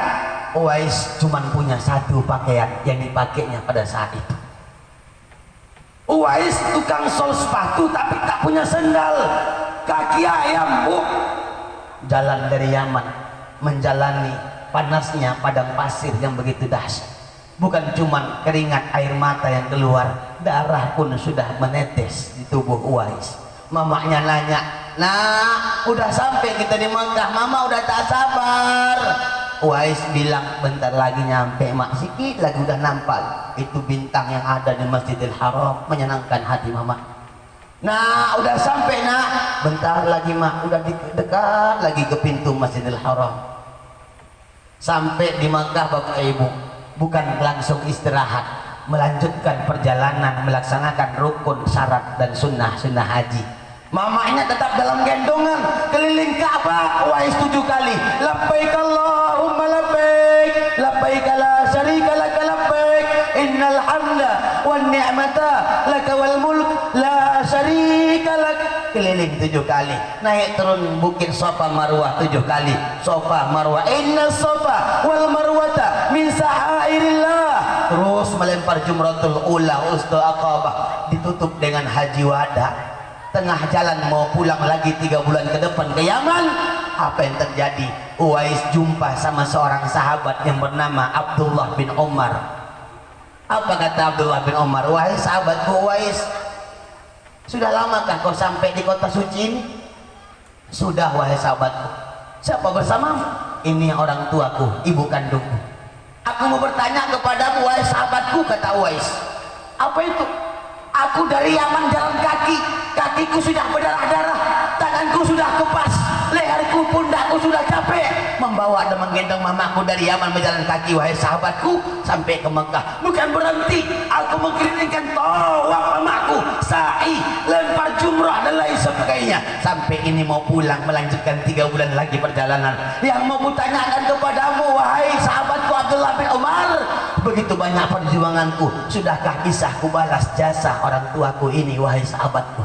Uwais cuma punya 1 pakaian yang dipakainya pada saat itu. Uwais tukang sol sepatu tapi tak punya sendal, kaki ayam, Bu. Jalan dari Yaman menjalani panasnya padang pasir yang begitu dahsyat. Bukan cuma keringat air mata yang keluar, darah pun sudah menetes di tubuh Uwais. Mamanya nanya, "Nah, udah sampai kita di Mekah, Mama udah tak sabar." Uwais bilang, "Bentar lagi nyampe, Mak, sikit lagi udah nampak itu bintang yang ada di Masjidil Haram, menyenangkan hati Mama." "Nah, udah sampai, Nak." "Bentar lagi, Mak, udah dekat lagi ke pintu Masjidil Haram." Sampai di Mekah Bapak Ibu, bukan langsung istirahat, melanjutkan perjalanan melaksanakan rukun, syarat dan sunnah haji. Mamanya tetap dalam gendongan keliling Ka'bah Uwais 7 kali. Labbaik Allahumma labbaik, labbaik la syarika lak labbaik, innal hamda wan ni'mata lak wal mulk la syarika lak. Keliling 7 kali, naik turun bukit Safa Marwah 7 kali. Safa Marwah, inna Safa wal Marwata min sa'airillah. Terus melempar jumratul ula, usta aqabah, ditutup dengan haji wada. Tengah jalan mau pulang lagi 3 bulan ke depan ke Yaman, apa yang terjadi? Uwais jumpa sama seorang sahabat yang bernama Abdullah bin Umar. Apa kata Abdullah bin Umar? Wahai sahabatku Uwais, sudah lamakah kau sampai di kota suci ini? Sudah wahai sahabatku. Siapa bersamamu? Ini orang tuaku, ibu kandungku. Aku mau bertanya kepadamu wahai sahabatku, kata Uwais. Apa itu? Aku dari Yaman jalan kaki, kakiku sudah berdarah-darah, tanganku sudah kepas, leherku, pundakku sudah capek, membawa dan menggendong mamaku dari Yaman berjalan kaki wahai sahabatku sampai ke Mekah. Bukan berhenti, aku mengiringkan tawaf mamaku, sa'i, lempar jumrah dan lain sebagainya. Sampai ini mau pulang melanjutkan 3 bulan lagi perjalanan. Yang mau kutanyakan kepadamu wahai sahabatku Abdullah bin Umar, begitu banyak perjuanganku, sudahkah bisa kubalas jasa orang tuaku ini wahai sahabatku?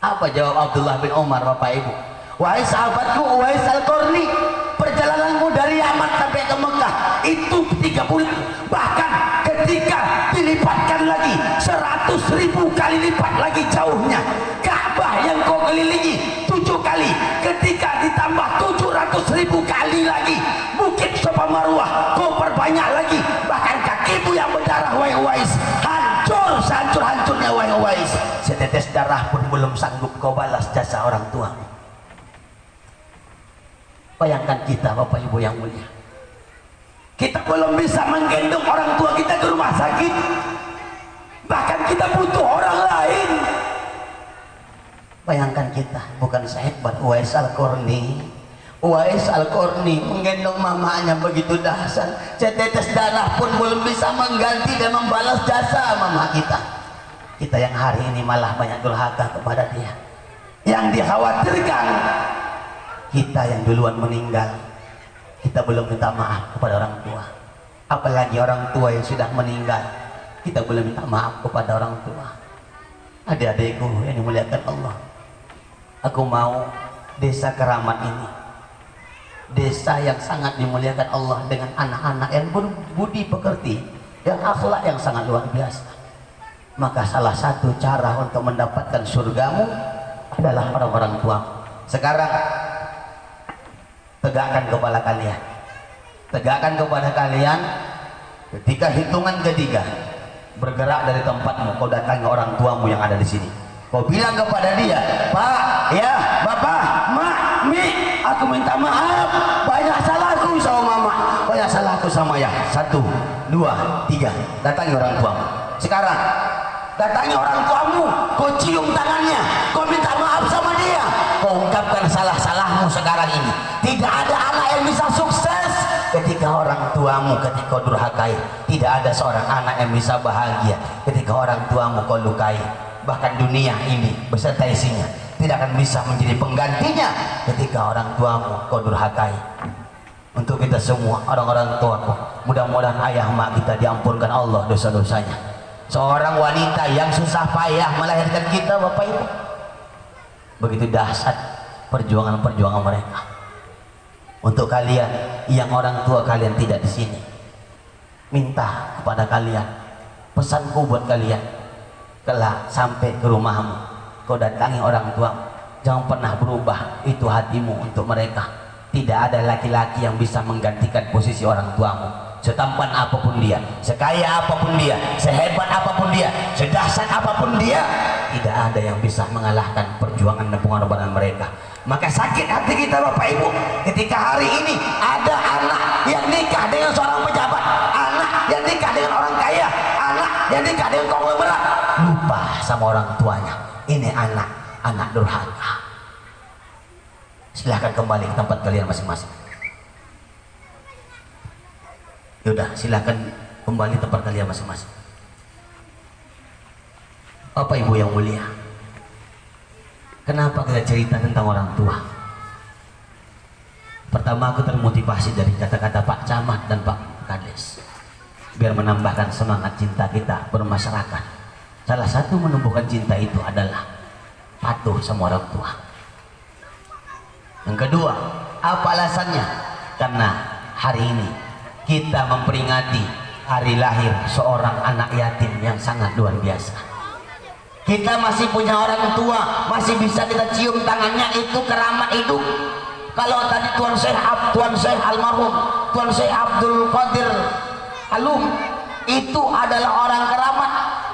Apa jawab Abdullah bin Umar, Bapak Ibu? Wahai sahabatku Uwais Al-Qarni, perjalananmu dari Yaman sampai ke Mekah itu 3 bulan, bahkan ketika dilipatkan lagi 100.000 kali lipat lagi jauhnya. Ka'bah yang kau kelilingi 7 kali, ketika ditambah 700.000 kali lagi bukit Safa Marwah kau perbanyak lagi, bahkan kakimu yang berdarah wahai Uwais hancur sehancur-hancurnya wahai Uwais, setetes darah pun belum sanggup kau balas jasa orang tua. Bayangkan kita Bapak Ibu yang mulia, kita belum bisa menggendong orang tua kita ke rumah sakit, bahkan kita butuh orang lain. Bayangkan kita, bukan sehebat Uwais Al-Qarni. Uwais Al-Qarni menggendong mamanya begitu dahsyat, setetes darah pun belum bisa mengganti dan membalas jasa mama kita. Kita yang hari ini malah banyak durhaka kepada dia. Yang dikhawatirkan kita yang duluan meninggal, kita belum minta maaf kepada orang tua. Apalagi orang tua yang sudah meninggal, kita belum minta maaf kepada orang tua. Adik-adikku yang dimuliakan Allah, aku mau desa Keramat ini, desa yang sangat dimuliakan Allah dengan anak-anak yang berbudi pekerti, yang akhlak yang sangat luar biasa. Maka salah satu cara untuk mendapatkan surgamu adalah orang-orang tua. Sekarang tegakkan kepala kalian, tegakkan kepada kalian. Ketika hitungan ketiga, bergerak dari tempatmu, kau datangi orang tuamu yang ada di sini. Kau bilang kepada dia, Pak, ya, Bapak, Mak, Mi, aku minta maaf, banyak salahku sama Mama, banyak salahku sama ya. 1, 2, 3, datangi orang tuamu. Sekarang datangi orang tuamu, kau cium tangannya, kau minta maaf sama dia, kau ungkapkan salah-salahmu sekarang ini. Tidak ada anak yang bisa sukses ketika orang tuamu ketika kau durhakai. Tidak ada seorang anak yang bisa bahagia ketika orang tuamu kau lukai. Bahkan dunia ini beserta isinya tidak akan bisa menjadi penggantinya ketika orang tuamu kau durhakai. Untuk kita semua orang-orang tuaku, mudah-mudahan ayah mak kita diampunkan Allah dosa-dosanya. Seorang wanita yang susah payah melahirkan kita Bapak Ibu, begitu dahsyat perjuangan-perjuangan mereka. Untuk kalian yang orang tua kalian tidak di sini, minta kepada kalian, pesanku buat kalian, kelak sampai ke rumahmu, kau datangi orang tuamu, jangan pernah berubah itu hatimu untuk mereka. Tidak ada laki-laki yang bisa menggantikan posisi orang tuamu. Setampan apapun dia, sekaya apapun dia, sehebat apapun dia, sedahsyat apapun dia, tidak ada yang bisa mengalahkan perjuangan dan pengorbanan mereka. Maka sakit hati kita Bapak Ibu ketika hari ini ada anak yang nikah dengan seorang pejabat, anak yang nikah dengan orang kaya, anak yang nikah dengan konglomerat, lupa sama orang tuanya. Ini anak durhaka. Silahkan kembali ke tempat kalian masing-masing. Yaudah, silakan kembali tempat kalian masing-masing. Bapak Ibu yang mulia, kenapa kita cerita tentang orang tua? Pertama, aku termotivasi dari kata-kata Pak Camat dan Pak Kades, biar menambahkan semangat cinta kita bermasyarakat. Salah satu menumbuhkan cinta itu adalah patuh sama orang tua. Yang kedua, apa alasannya? Karena hari ini kita memperingati hari lahir seorang anak yatim yang sangat luar biasa. Kita masih punya orang tua, masih bisa kita cium tangannya, itu keramat hidup. Kalau tadi Tuan Syekh almarhum Tuan Syekh Abdul Qadir Alum itu adalah orang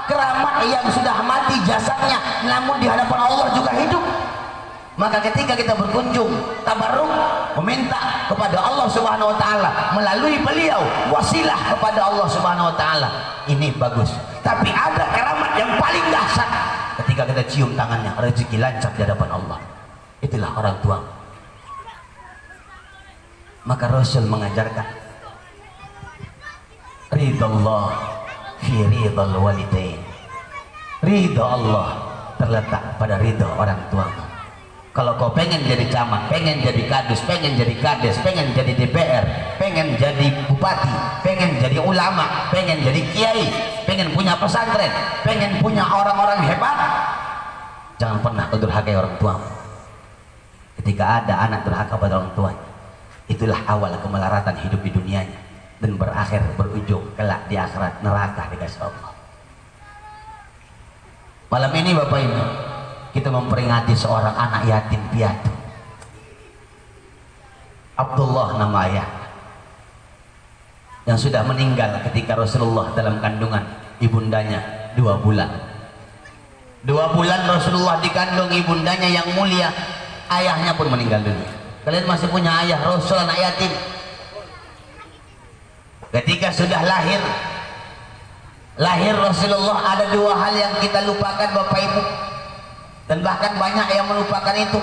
keramat yang sudah mati jasadnya, namun di hadapan Allah juga hidup. Maka ketika kita berkunjung tabarruk, meminta kepada Allah Subhanahu wa taala melalui beliau wasilah kepada Allah Subhanahu wa taala, ini bagus. Tapi ada keramat yang paling dahsyat ketika kita cium tangannya, rezeki lancar di hadapan Allah. Itulah orang tua. Maka Rasul mengajarkan ridallah fi ridal walidain. Ridha Allah terletak pada ridha orang tuamu. Kalau kau pengen jadi camat, pengen jadi kadus, pengen jadi kades, pengen jadi DPR, pengen jadi bupati, pengen jadi ulama, pengen jadi kiai, pengen punya pesantren, pengen punya orang-orang hebat, jangan pernah kau durhakai orang tuamu. Ketika ada anak durhaka pada orang tuanya, itulah awal kemelaratan hidup di dunianya dan berakhir berujung kelak di akhirat neraka dikasih Allah. Malam ini Bapak Ibu, kita memperingati seorang anak yatim piatu. Abdullah nama ayah, yang sudah meninggal ketika Rasulullah dalam kandungan ibundanya 2 bulan. 2 bulan Rasulullah dikandung ibundanya yang mulia, ayahnya pun meninggal dunia. Kalian masih punya ayah Rasul anak yatim? Ketika sudah lahir Rasulullah, ada 2 hal yang kita lupakan Bapak Ibu, dan bahkan banyak yang melupakan itu.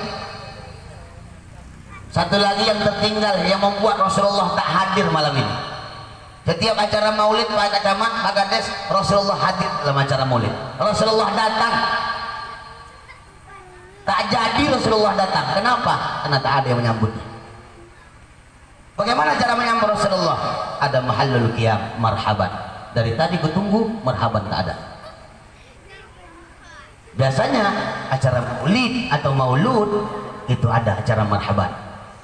Satu lagi yang tertinggal yang membuat Rasulullah tak hadir malam ini. Setiap acara maulid Pak Camat, Pak Kades, Rasulullah hadir dalam acara maulid. Rasulullah datang. Tak jadi Rasulullah datang. Kenapa? Karena tak ada yang menyambutnya. Bagaimana cara menyambut Rasulullah? Ada mahallul qiyam, marhaban. Dari tadi kutunggu, marhaban tak ada. Biasanya acara maulid atau maulud itu ada acara marhaban,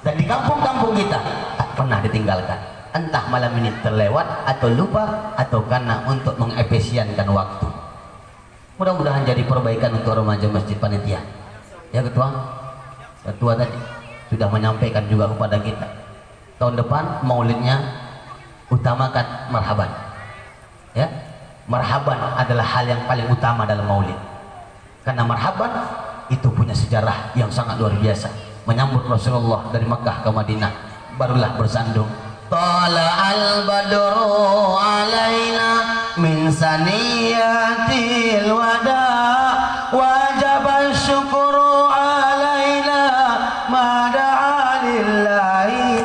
dan di kampung-kampung kita tak pernah ditinggalkan. Entah malam ini terlewat atau lupa, atau karena untuk mengefisienkan waktu. Mudah-mudahan jadi perbaikan untuk remaja masjid panitia. Ya ketua tadi sudah menyampaikan juga kepada kita, tahun depan maulidnya utamakan marhaban. Ya, marhaban adalah hal yang paling utama dalam maulid. Karena marhaban itu punya sejarah yang sangat luar biasa. Menyambut Rasulullah dari Makkah ke Madinah, barulah bersandung Tala'al badru alaina min saniyatil wada wajaba syukru alaina mada'a lillahi.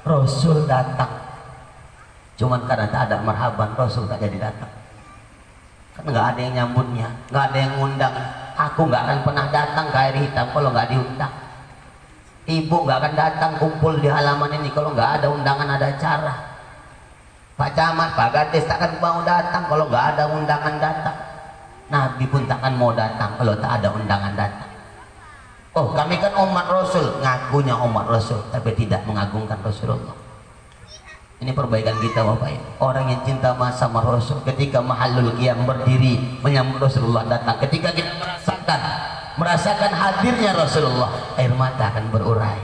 Rasul datang, cuman karena tak ada marhaban Rasul tak jadi datang. Kan nggak ada yang nyambutnya, nggak ada yang ngundang. Aku nggak akan pernah datang ke Air Hitam kalau nggak diundang. Ibu nggak akan datang kumpul di halaman ini kalau nggak ada undangan, ada acara. Pak Camat, Pak Kades takkan mau datang kalau nggak ada undangan datang. Nabi pun takkan mau datang kalau tak ada undangan datang. Oh, kami kan umat Rasul, ngakunya umat Rasul tapi tidak mengagungkan Rasulullah. Ini perbaikan kita Bapak Ibu. Orang yang cinta sama Rasul, ketika mahallul qiyam berdiri menyambut Rasulullah datang, ketika kita merasakan hadirnya Rasulullah, air mata akan berurai.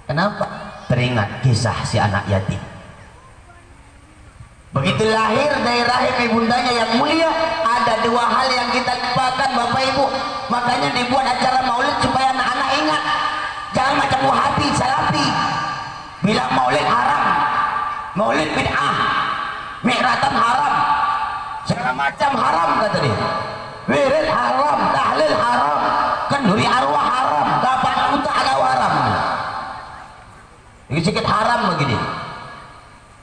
Kenapa? Teringat kisah si anak yatim. Begitu lahir dari rahim ibundanya yang mulia, ada 2 hal yang kita lupakan Bapak Ibu. Makanya dibuat acara maulid supaya anak-anak ingat. Jangan macam Wahabi, Salafi bilang maulid haram, maulid bid'ah, mi'ratan haram, segala macam haram kata dia. Wirid haram, tahlil haram, kenduri arwah haram, dapat unta ada haram. Sedikit haram begini.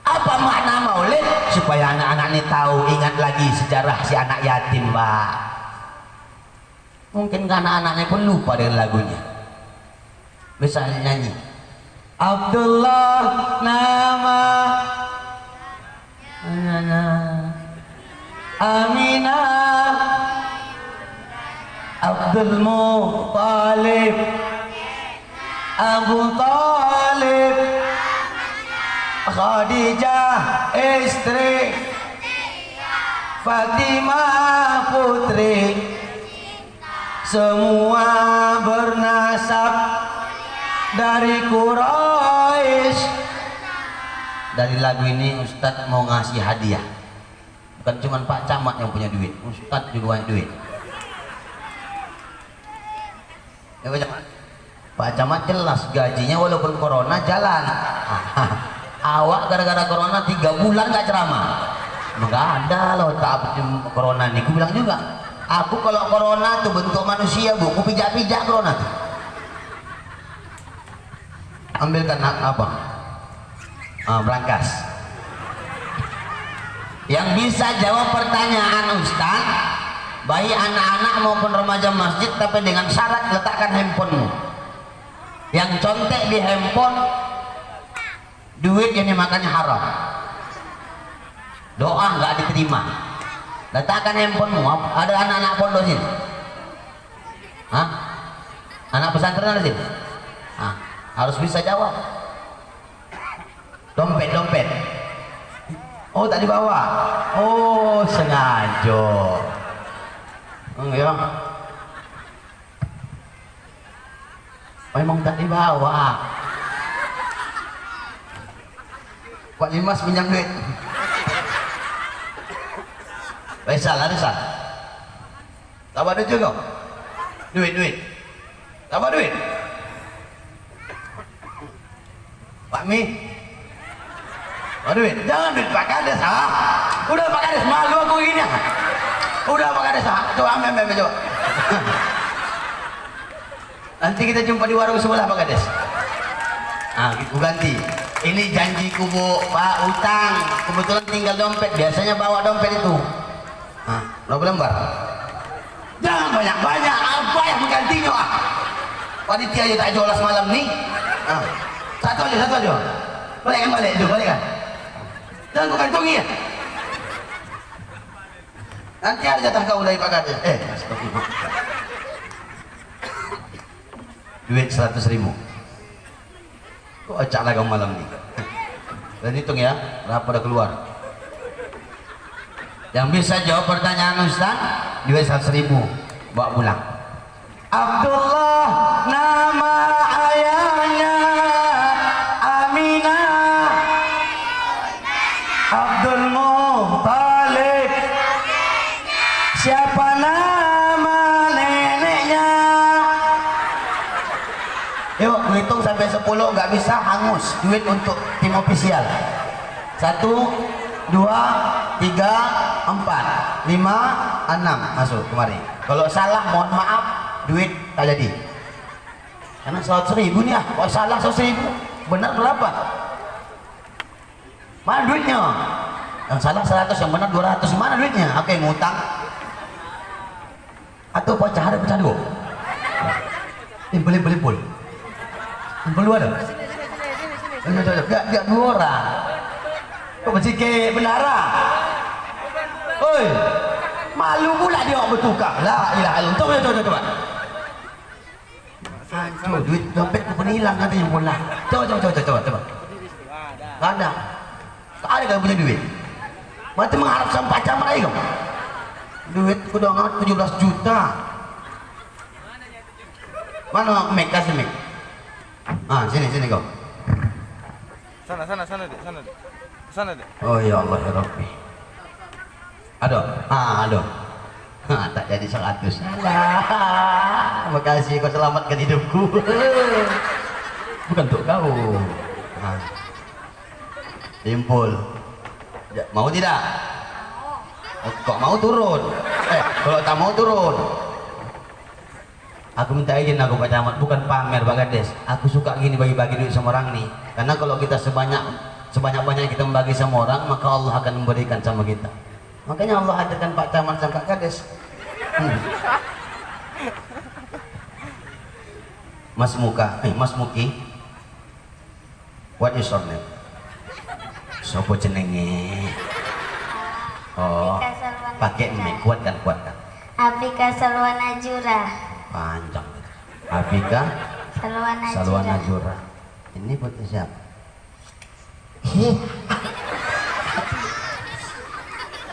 Apa makna maulid supaya anak-anak ini tahu, ingat lagi sejarah si anak yatim, Pak. Mungkin anak-anaknya pun lupa dengan lagunya. Misalnya nyanyi Abdullah nama Aminah Abdul Muttalib Abu Talib Khadijah istri Fatimah putri semua bernasab dari Quraisy. Dari lagu ini Ustadz mau ngasih hadiah, bukan cuma Pak Camat yang punya duit, Ustadz juga punya duit. Ya, Pak Camat jelas gajinya walaupun corona jalan. Awak gara-gara corona 3 bulan gak ceramah. Enggak ada loh tak corona nih. Aku bilang juga, aku kalau corona tuh bentuk manusia, Bu, aku pijak-pijak corona tuh. Ambilkan apa? Berangkas. Yang bisa jawab pertanyaan Ustaz, baik anak-anak maupun remaja masjid, tapi dengan syarat letakkan handphonemu. Yang contek di handphone, duit yang dimakannya haram, doa nggak diterima. Letakkan handphonemu. Ada anak-anak pondok sini? Hah? Anak pesantren ada sini? Harus bisa jawab. Dompet. Oh, tak dibawa. Oh, sengaja. Ya. Memang tak dibawa. Pak Limas pinjam duit. Faisal ada sah. Tambah duit juga. Duit. Tambah duit. Pak Mi. Duit. Jangan duit Pak Kades, Udah Pak Kades, malu aku gini. Udah Pak Kades, coba ambil coba. Nanti kita jumpa di warung sebelah Pak Kades. Aku ganti. Ini janjiku, Bu, Pak, utang. Kebetulan tinggal dompet. Biasanya bawa dompet itu. Berapa lembar? Jangan banyak-banyak. Apa yang menggantinya? Panitia aja tak jolas malam nih. Satu aja. Balik kan? Jangan kau kantongi ya. Nanti ada jatah kau dari Pak Kades. Astagfirullah. Duit 100.000. Kok acak lah kau malam nih. Dan hitung ya, berapa udah keluar. Yang bisa jawab pertanyaan Ustaz, duit 100.000 bawa pulang. Abdullah nama ayahnya Aminah, Abdul Muttalib siapa nama neneknya. Yuk hitung sampai 10, nggak bisa hangus duit untuk tim ofisial. 1, 2, 3, 4, 5, 6 masuk kemari. Kalau salah mohon maaf, duit tak jadi. Karena 100.000 nih kalau salah 100.000, benar berapa? Mana duitnya? Yang salah 100, yang benar 200. Mana duitnya? Oke, ngutang. Atau pecah dua. Impul. Impul dua ada? Gak 2 orang. Kau mesti ke bendara. Oi, malu pula dia orang bertukar. La ilaha illallah. Coba. Duit dompet pun hilang katanya pula. Coba. Tak ada. Tak ada kau punya duit. Berarti mengharap sampai macam lagi kau. Duit udah ngat 17 juta. Mana Mek? Kasih Mek. Sini kau. Sana deh. Oh ya Allah ya Rabbi. Aduh. Tak jadi 100. Alah. Makasih kau selamatkan hidupku. Bukan untuk kau. Simpul. Mau tidak? Kok mau turun? Kalau tak mau turun. Aku minta izin aku Pak Camat, bukan pamer Pak Kades. Aku suka gini bagi-bagi duit sama orang nih. Karena kalau kita sebanyak Sebanyak-banyak kita membagi sama orang, maka Allah akan memberikan sama kita. Makanya Allah hadirkan Pak Camat dan Pak Kades. Mas Muki, what is your name? Sopo jenenge? Oh, pakai mic, kuatkan. Abika Salwana Jura. Panjang. Abika Salwana Jura. Ini foto siapa?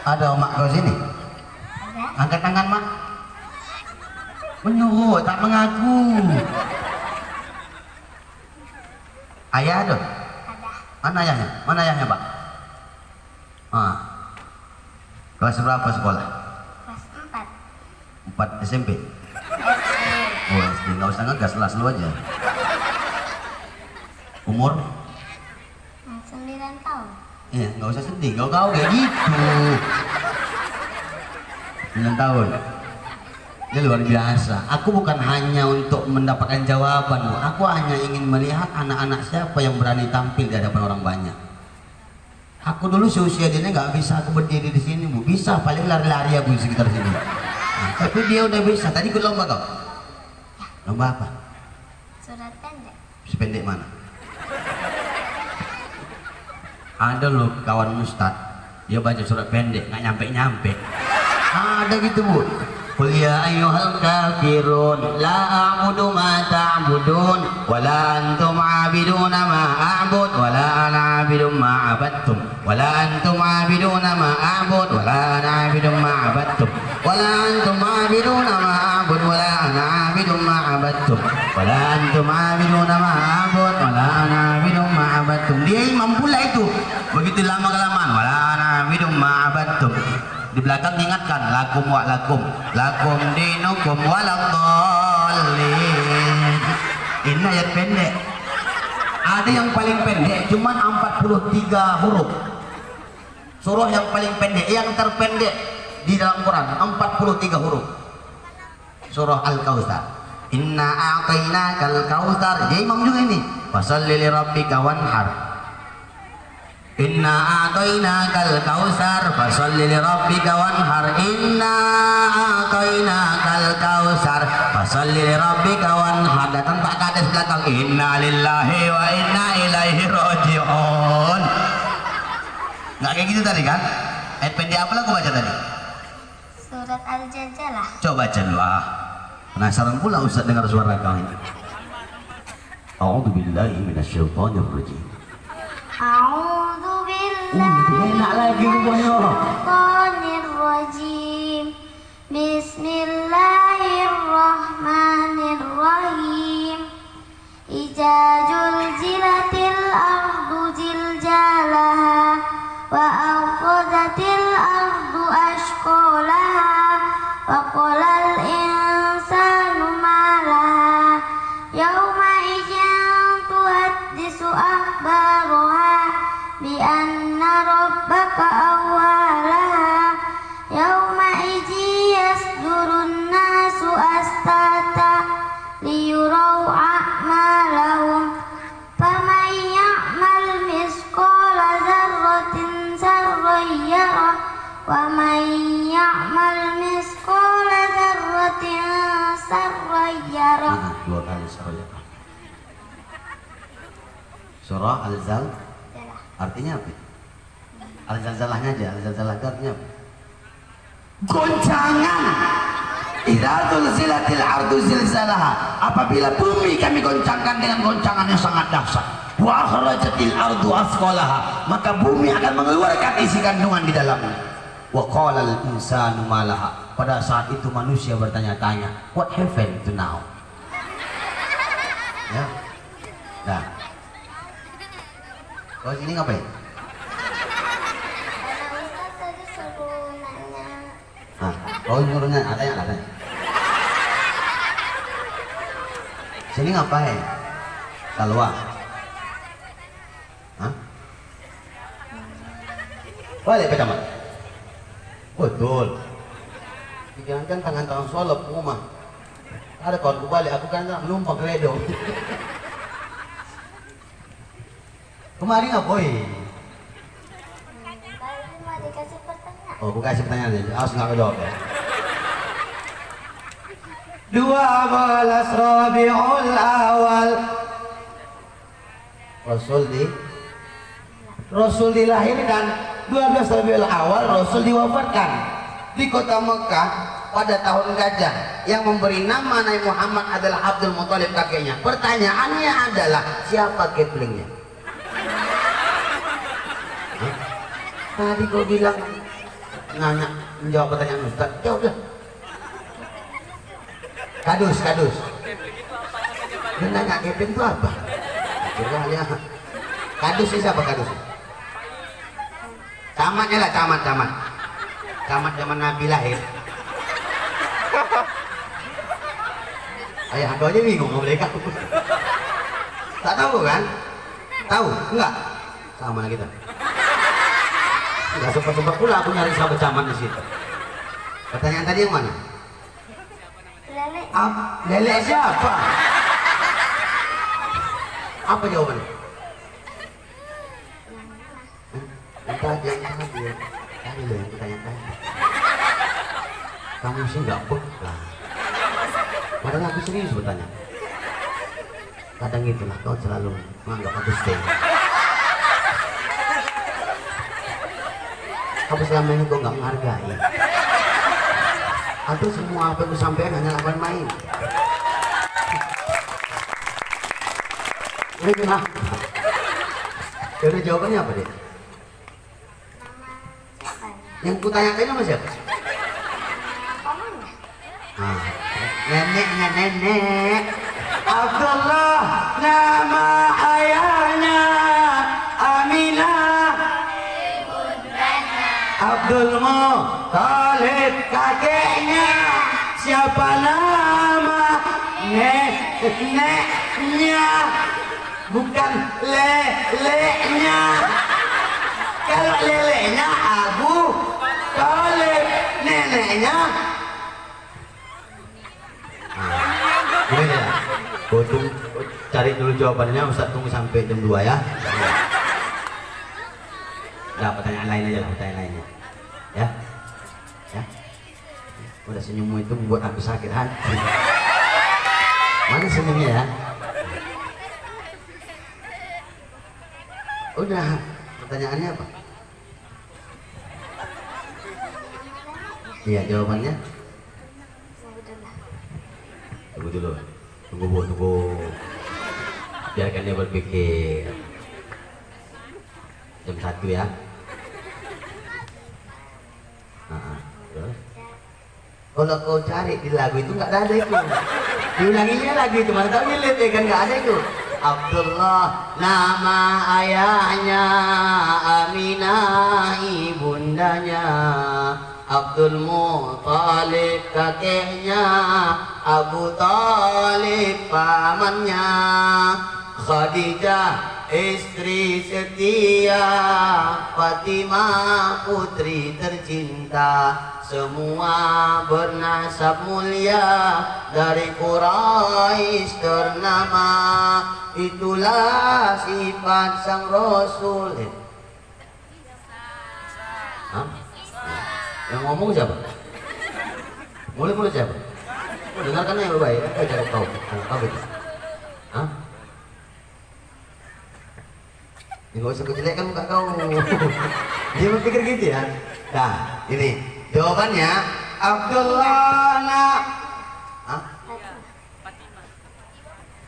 Ada mak kau sini? Angkat tangan mak. Menyuruh, tak mengaku. Ayah ada? Ada. Mana ayahnya pak? Kelas berapa sekolah? Kelas 4. 4 SMP? Oh SD, nggak usah ngegas, kelas lu aja. Umur? 9 tahun. Iya, nggak usah sedih, kau kayak gitu. 9 tahun. Ini luar biasa. Aku bukan hanya untuk mendapatkan jawaban, Bu. Aku hanya ingin melihat anak-anak siapa yang berani tampil di hadapan orang banyak. Aku dulu seusia dia nggak bisa aku berdiri di sini, Bu. Bisa paling lari-lari aku di sekitar sini. Nah, tapi dia udah bisa. Tadi ikut lomba kau? Lomba apa? Surat pendek. Sependek mana? Ada loh kawan Ustad, dia baca surat pendek nggak nyampe. Ada gitu Bu. Qul ya ayyuhal kafirun la a'budu ma ta'budun wa la antum 'abiduna ma a'bud wa la ana 'abidun ma 'abadtum wa la antum 'abiduna ma a'bud wa la ana 'abidun ma 'abadtum wa la antum 'abiduna ma a'bud wa la ana 'abidun ma 'abadtum wa la antum 'abiduna ma a'bud wa la ana 'abidun ma 'abadtum. Dia imam pula itu. Begitu lama kelamaan wa la ana 'abidun ma 'abadtum. Di belakang diingatkan lakum dinukum waladdallin. Ini ayat pendek. Ada yang paling pendek cuman 43 huruf. Surah yang paling pendek, yang terpendek di dalam Quran 43 huruf. Surah Al-Kautsar. Inna a'tainakal kautsar. Dia imam juga ini. Fasholli li rabbika wanhar. Inna a'tainakal kautsar fasholli li rabbika wanhar. Inna a'tainakal kautsar fasholli li rabbika wanhar. Datang Pak Kades belakang. Inna lillahi wa inna ilaihi raji'un. Nggak kayak gitu tadi kan? Ayat pendek apa aku baca tadi? Surat Al-Jaljalah. Coba baca dulu. Penasaran pula Ustaz dengar suara kau ini. A'udzu billahi minasyaitonir rajim. A'udzu Enak lagi rupanya. Bismillahirrahmanirrahim. Bismillahirrahmanirrahim. Idza zulzilatil ardu zilzalaha wa akhadhatil ardu ashqalaha wa qalal insanu ma laha yawma idzin tuhaddisu akhbaraha bi anna rabbaka awwalaha yawma idzi yasdurun nasu astata liyuraw a'malahum faman ya'mal misqala dzarratin sarran yarah wa man ya'mal misqala dzarratin sarran yarah. Dua kali surah Al-Zal. Artinya apa? Al-Zalzalahnya aja. Al-Zalzalah itu artinya apa? Goncangan. Idza zulzilatil ardu zilzalaha. Apabila bumi kami goncangkan dengan goncangan yang sangat dahsyat. Wa akhrajatil ardu asqalaha. Maka bumi akan mengeluarkan isi kandungan di dalamnya. Wa qalal insanu malaha. Pada saat itu manusia bertanya-tanya, what happened to now? Ya. Nah. Kau sini ngapain? Karena Ustaz tadi suruh nanya. Kau nyuruhnya katanya. Sini ngapain? Keluar. Balik Pak Camat. Betul. Pikirankan tangan solop rumah. Ada kawan balik, aku kan menumpang redo. Kemarin ngapain? Oh, aku kasih pertanyaan aja. Awas nggak jawab ya. 12 Rabiul Awal. Rasul dilahirkan 12 Rabiul Awal, Rasul diwafatkan di kota Mekah pada tahun gajah. Yang memberi nama Nabi Muhammad adalah Abdul Muthalib kakeknya. Pertanyaannya adalah siapa keplingnya? Tadi kau bilang nanya menjawab pertanyaan Ustaz, jawab dah. Kadus. Dia nanya kepling itu apa? Kira-kira kadus ini siapa kadus? Camatnya lah, camat zaman Nabi lahir. Ayah aku aja bingung sama mereka. Tak tahu kan? Tahu? Enggak? Sama lah kita. Enggak sempat pula aku nyari sahabat camat di situ. Pertanyaan tadi yang mana? Lele. Lele siapa? Apa jawabannya? Yang tadi ya. Tadi loh yang pertanyaan tadi. Kamu sih nggak peka. Padahal aku serius bertanya. Kadang itulah kau selalu menganggap aku stay. Kamu selama ini kau nggak menghargai. Atau semua apa yang sampaikan hanya lawan main. Ini gimana? Jadi jawabannya apa deh? Yang kutanya tadi nama siapa? Nenek Abdullah nama ayahnya, Aminah Abdul Muthalib kakeknya. Siapa nama neneknya? Bukan lelenya. Kalau lelenya Abu Thalib, neneknya ini ya. Cari dulu jawabannya, Ustaz tunggu sampai jam 2 ya. Nah, pertanyaan lain aja lah, pertanyaan lainnya. Ya. Udah senyummu itu membuat aku sakit hati. Mana senyumnya ya? Udah, pertanyaannya apa? Iya, jawabannya? Tunggu dulu. Tunggu. Biarkan dia berpikir. Jam 1 ya. Terus? Kalau kau cari di lagu itu nggak ada itu. Diulanginya lagu itu, mana tahu lihat kan nggak ada itu. Abdullah nama ayahnya, Aminah ibundanya, Abdul Muthalib kakeknya, Abu Thalib pamannya, Khadijah istri setia, Fatimah putri tercinta, semua bernasab mulia dari Quraisy ternama. Itulah sifat sang Rasul. Yang ngomong siapa? Mulai siapa? Dengarkan yang baik. Apa cara kau? Apa itu? Nggak usah kejelekan muka kau. Dia berpikir gitu ya. Nah, ini jawabannya Abdullah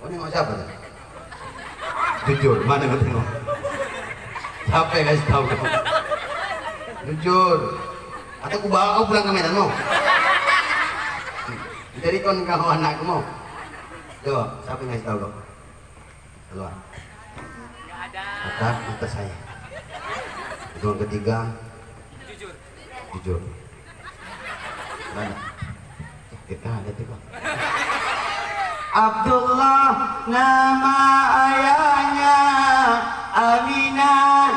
Oh, nengok siapa tuh? Jujur, mana kau tengok? Siapa yang kasih tahu kau? Jujur. Atau aku bawa kau pulang ke Medan mau? Jadi kau anakku mau? Coba, siapa yang kasih tahu kau? Keluar. Mata saya. Yang ketiga, jujur. Mana? Kita ada tiga. Abdullah nama ayahnya, Aminah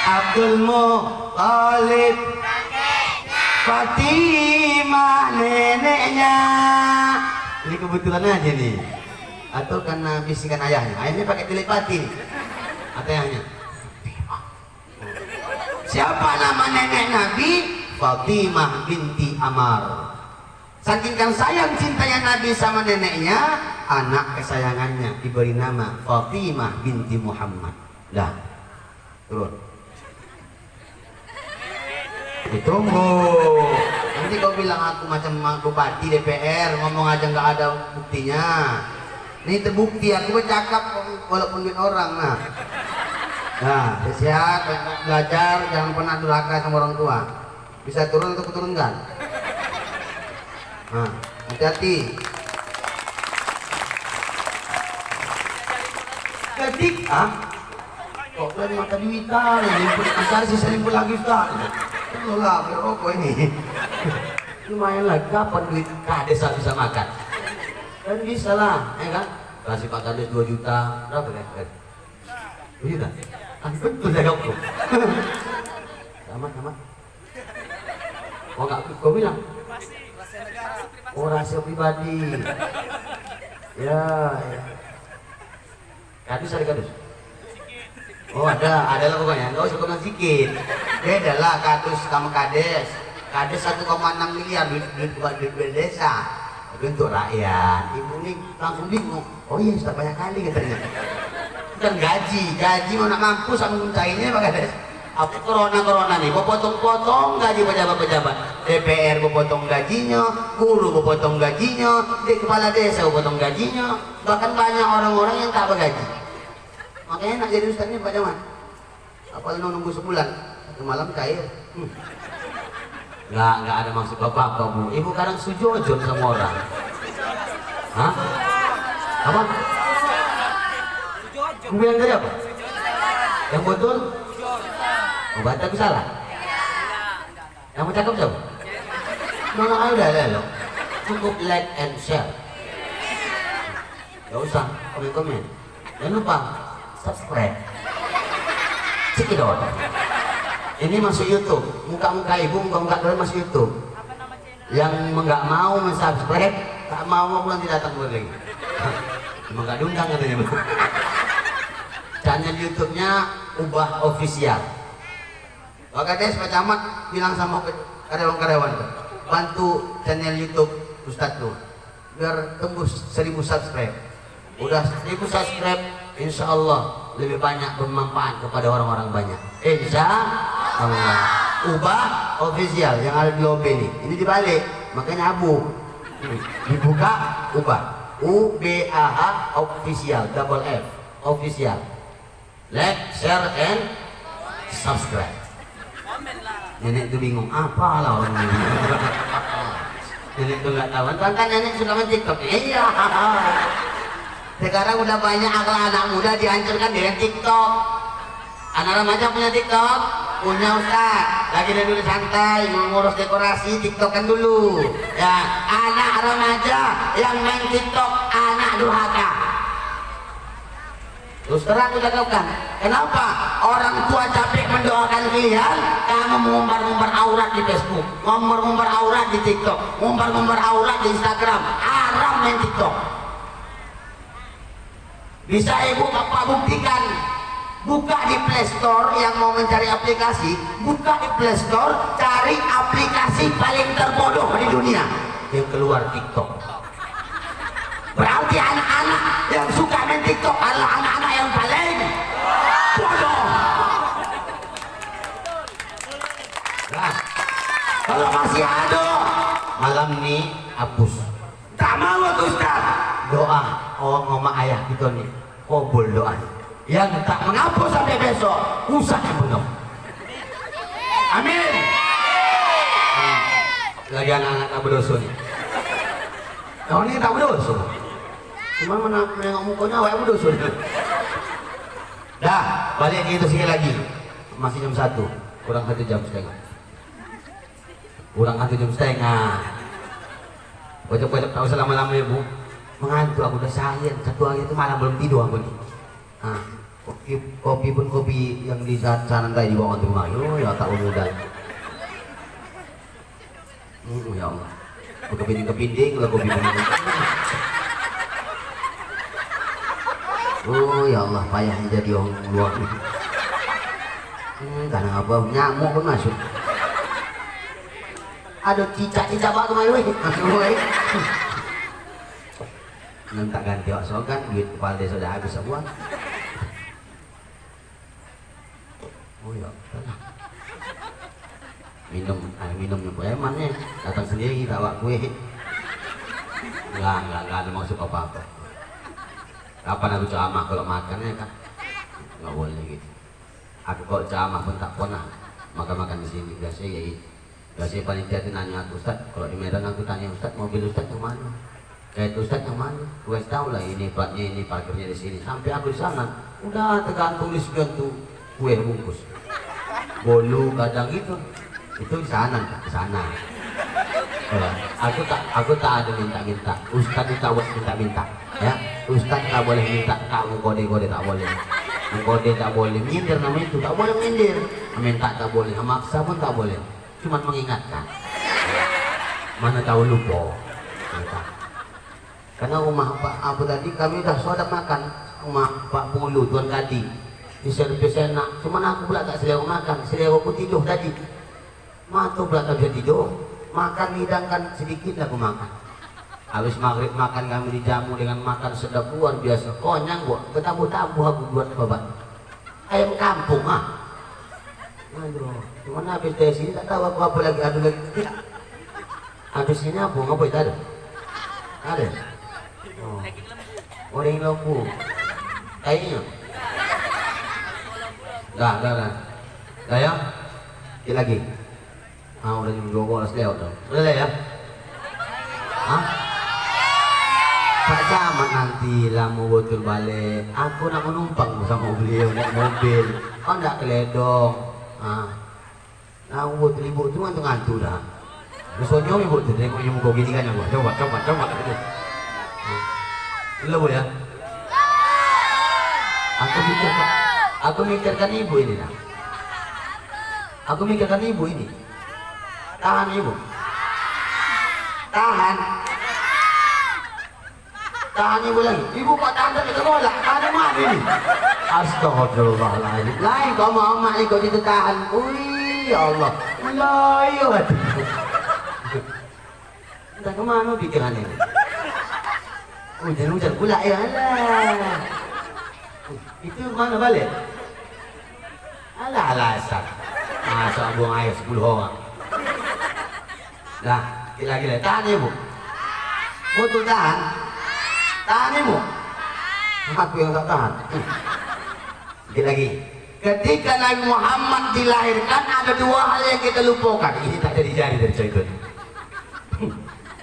Abdul Muthalib Fatimah neneknya. Ini kebetulan aja nih. Atau karena bisikan ayahnya. Ayahnya pakai telepati. Atau ayahnya. Siapa nama nenek Nabi? Fatimah binti Amar. Saking kan sayang cintanya Nabi sama neneknya, anak kesayangannya diberi nama Fatimah binti Muhammad. Dah, turun. Ditunggu. Nanti kau bilang aku macam bupati DPR, ngomong aja nggak ada buktinya. Ini terbukti, aku bercakap walaupun duit orang. Nah, sehat, belajar, jangan pernah durhaka sama orang tua. Bisa turun atau kuturunkan? Nah, hati-hati. Ketika kok dari mata duitan, asal sisa limpul lagi Ustaz. Lah, berokok ini. Lumayan lah, kapan duit kades bisa makan? Kan bisa lah, ya kan? Kasih Pak Kades 2 juta, berapa kan? 2 juta? Ah, betul ya kau. Sama. Oh enggak, kau bilang? Oh, rahasia pribadi. Ya. Kadus ada kadus? Oh ada lah pokoknya. Enggak usah ngomong sedikit. Beda lah kadus sama kades. Kades 1,6 miliar duit desa. Tapi untuk rakyat, ibu ini langsung bingung. Oh iya, sudah banyak kali katanya. Bukan gaji mau nak mampu sama mencainya Pak Kades. Apa corona nih, mau potong gaji pejabat-pejabat. DPR mau potong gajinya, guru mau potong gajinya, di kepala desa mau potong gajinya, bahkan banyak orang-orang yang tak bergaji. Makanya nak jadi ustaznya Pak Jaman. Apalagi nunggu sebulan, satu malam cair. Nggak ada maksud apa-apa Bu. Ibu kadang sujojon sama orang. Hah? Apa? Kamu bilang tadi apa? Yang betul? Oh, baca aku salah? Yang mau cakap siapa? Mana udah. Cukup like and share. Gak usah komen. Jangan lupa subscribe. Cekidot. Ini masuk YouTube. Muka-muka ibu, muka-muka kalian masuk YouTube. Yang nggak mau subscribe, tak mau nanti datang boleh. Emang nggak diundang katanya. Channel YouTube-nya Ubah Official. Pak Kades, Pak Camat bilang sama karyawan-karyawan, bantu channel YouTube Ustadz tuh biar tembus 1000 subscribe. Udah 1000 subscribe, insya Allah lebih banyak bermanfaat kepada orang-orang banyak. Insya Allah. Ubah Official yang ada di lobby ini dibalik, makanya abu. Dibuka ubah. UBAH Official, double F Official. Like, share, and subscribe. Nenek itu bingung, apalah orang ini. Nenek itu nggak tahu. Kan nenek suka main TikTok. Iya. Sekarang udah banyak anak muda dihancurkan dengan TikTok. Anak remaja punya TikTok, punya Ustaz. Lagi dulu santai, mengurus dekorasi, TikTokan dulu. Ya, anak remaja yang main TikTok, anak durhaka. Terus terang udah kau kan, kenapa orang tua capek mendoakan kalian, kamu mengumbar-umbar aurat di Facebook, ngumbar-ngumbar aurat di TikTok, ngumbar-ngumbar aurat di Instagram, haram main TikTok. Bisa ibu bapak buktikan, buka di Play Store yang mau mencari aplikasi, buka di Play Store, cari aplikasi paling terbodoh di dunia, yang keluar TikTok. Berarti anak-anak yang suka main TikTok adalah anak-anak yang paling bodoh. Nah, kalau masih ada malam ini hapus. Tak mau aku Ustaz. Doa, ngomong ayah gitu nih, kabul doa. Yang tak menghapus sampai besok, usah dibunuh. Amin. Lagi anak-anak tak berdosa nih. Kau ini tak berdosa. Cuma menengok mukanya awak berdosa. Dah, balik gitu sekali lagi. Masih jam 1, kurang 1 jam setengah. Kurang 1 jam setengah. Bocok-bocok tak usah lama-lama ya Bu. Mengantuk aku udah seharian, 1 hari itu malam belum tidur aku nih. Nah, kopi pun kopi yang di sana tadi dibawa untuk rumah. Ya tak mudah. Ya Allah. Kepinding-kepinding lah kopi pun. Oh ya Allah, payahnya jadi orang luar. Karena apa nyamuk pun masuk. Ada cicak-cicak batu malu ini. Minta ganti osokan, duit kepala desa sudah habis semua. Oh ya, minum premannya datang sendiri bawa kue. Enggak ada maksud apa-apa. Kapan aku ceramah kalau makannya kan nggak boleh gitu. Aku kalau ceramah pun tak pernah makan di sini. Biasanya panitia itu nanya aku, Ustaz, kalau di Medan aku tanya, Ustaz, mobil Ustaz yang mana? Kayak Ustaz yang mana? Gue tahu lah ini platnya, ini parkirnya di sini. Sampai aku di sana, udah tergantung di sekian tuh kue bungkus. Bolu kadang itu di sana. Aku tak ada minta-minta. Ustaz itu tak boleh minta-minta, ya. Ustaz tak boleh minta, tak kode tak boleh. Kode tak boleh, nyindir namanya itu tak boleh nyindir. Minta tak boleh, maksa pun tak boleh. Cuma mengingatkan. Mana tahu lupa. Karena rumah Pak Abu tadi kami dah sudah makan. Rumah Pak Pulu Tuan Gadi. Di servis enak. Cuman aku pula tak selera makan. Selera aku tidur tadi. Matu pula tak bisa tidur. Makan hidangkan sedikit aku makan. Habis maghrib makan kami dijamu dengan makan sedap luar biasa. Konyang gua. Ketabu-tabu aku buat babat. Ayam kampung ah. Aduh, cuman habis dari sini tak tahu aku apa lagi, adu lagi. Habis sini apa? Ngapa itu ada? Ada? Oh, daging lembu. Kayaknya. Dah ya? Sikit lagi. Udah jam 12 lewat dong. Udah ya? Hah? Pak Camat nanti lah mau betul balik. Aku nak menumpang sama beliau naik mobil. Oh ndak keledong. Nah, buat ibu tu ngantuk dah. Besoknya ibu tu tengok ibu kau gini kan aku. Coba gitu. Lebu ya. Aku mikirkan ibu ini dah. Aku mikirkan ibu ini. Tahan ibu. Tahan ibu lagi. Ibu kok tahan tak kita bola? Tahan mana ini? Astagfirullahaladzim. Lain kau mau mak ni kau itu tahan. Ya Allah. Layu hati. Entah kemana pikiran ini. Hujan pula ya Allah. Itu mana balik? Alah alasan. Masa buang air 10 orang. Dah, lagi. Tahan ibu. Betul tahan. Tahan ibu. Aku yang tak tahan. Sedikit lagi. Ketika Nabi Muhammad dilahirkan ada dua hal yang kita lupakan. Ini tak jadi dari cerita.